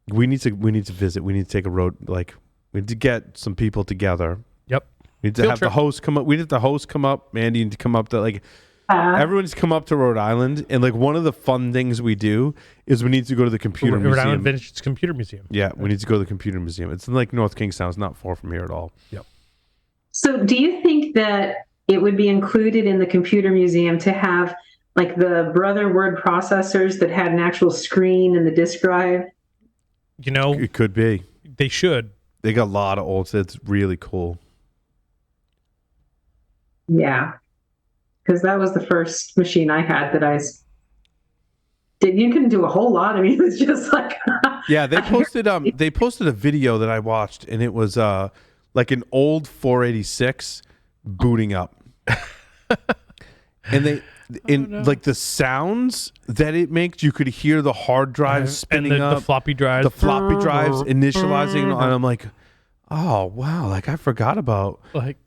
We need to visit. We need to take a road. Like, we need to get some people together. Yep. We need to have the host come up. We need the host come up. Mandy need to come up to like. Everyone's come up to Rhode Island, and like one of the fun things we do is we need to go to the computer museum. Rhode Island Vintage Computer Museum. Yeah, we need to go to the computer museum. It's in like North Kingstown. It's not far from here at all. Yep. So do you think that it would be included in the computer museum to have like the brother word processors that had an actual screen in the disk drive? It could be. They should. They got a lot of old. So it's really cool. Yeah. Because that was the first machine I had that I did. You couldn't do a whole lot. I mean, it was just like. Yeah, they posted a video that I watched, and it was like an old 486 booting up, and like the sounds that it makes, you could hear the hard drives spinning and up, the floppy drives, initializing, and I'm like, oh wow, like I forgot about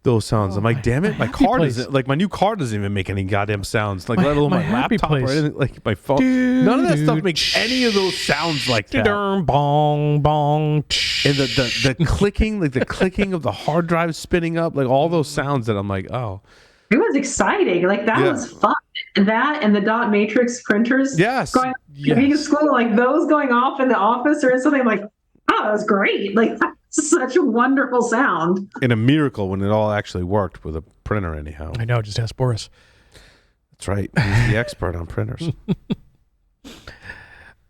those sounds. I'm like, damn it, my car doesn't, like my new car doesn't even make any goddamn sounds, like let alone my laptop or anything, like my phone. None of that stuff makes any of those sounds like that. Bong bong. And the clicking, like the clicking of the hard drive spinning up, like all those sounds that I'm like, oh, It was exciting. Like that was fun. That and the dot matrix printers. Yes. Going being in school, like those going off in the office or something. I'm like, oh, that was great. Like that's such a wonderful sound. And a miracle when it all actually worked with a printer anyhow. I know, just ask Boris. That's right. He's the expert on printers.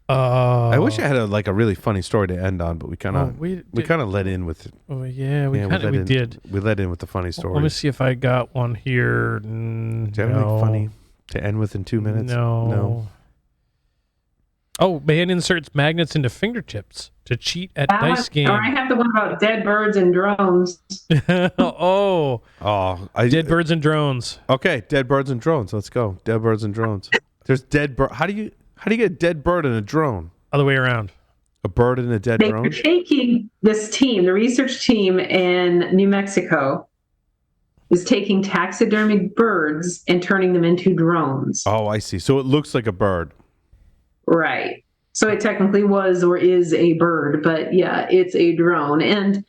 I wish I had a really funny story to end on, but we kind of we kind of let in with it. Oh yeah, we did. We let in with the funny story. Let me see if I got one here. Do you have anything funny to end with in 2 minutes? No. Oh, man inserts magnets into fingertips to cheat at dice games. I have the one about dead birds and drones. Dead birds and drones. Okay, dead birds and drones. Let's go. Dead birds and drones. There's dead bird. How do you get a dead bird and a drone? Other way around. A bird and a dead drone? They're taking this team, the research team in New Mexico, is taking taxidermied birds and turning them into drones. Oh, I see. So it looks like a bird. Right. So it technically was or is a bird, but yeah, it's a drone. And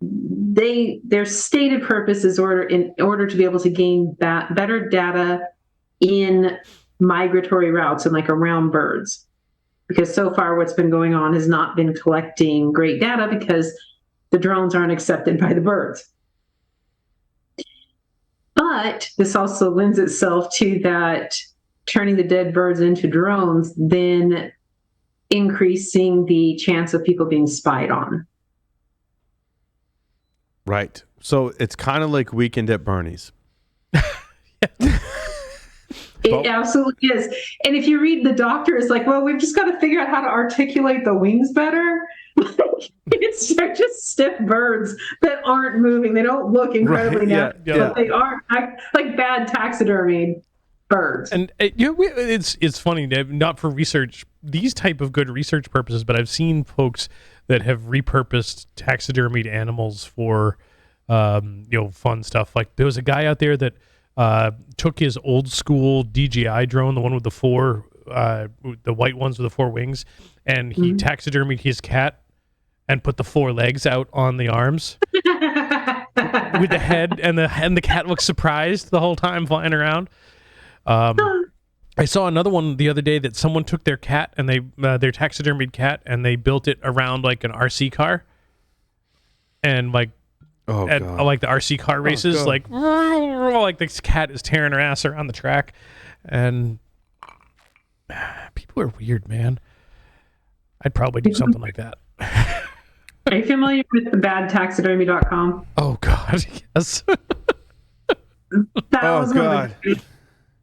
their stated purpose is in order to be able to gain better data in migratory routes and like around birds. Because so far what's been going on has not been collecting great data because the drones aren't accepted by the birds. But this also lends itself to that turning the dead birds into drones, then increasing the chance of people being spied on. Right. So it's kind of like Weekend at Bernie's. It absolutely is. And if you read the doctor, it's like, well, we've just got to figure out how to articulate the wings better. It's just stiff birds that aren't moving. They don't look incredibly natural, but they aren't like bad taxidermy birds. And it's funny, not for research, these type of good research purposes, but I've seen folks that have repurposed taxidermied animals for fun stuff. Like there was a guy out there that took his old school DJI drone, the one with the four, the white ones with the four wings, and he taxidermied his cat and put the four legs out on the arms with the head, and the cat looks surprised the whole time flying around. I saw another one the other day that someone took their cat and their taxidermied cat and they built it around like an RC car, and like like the RC car races, like this cat is tearing her ass around the track, and people are weird, man. I'd probably do something like that. Are you familiar with the badtaxidermy.com? Oh God, yes. Oh God.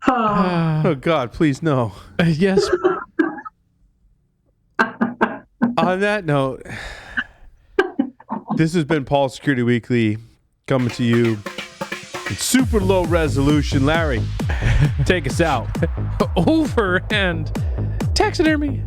Oh God, please no. Yes. On that note, this has been Paul Security Weekly coming to you in super low resolution. Larry, take us out. Over and taxidermy.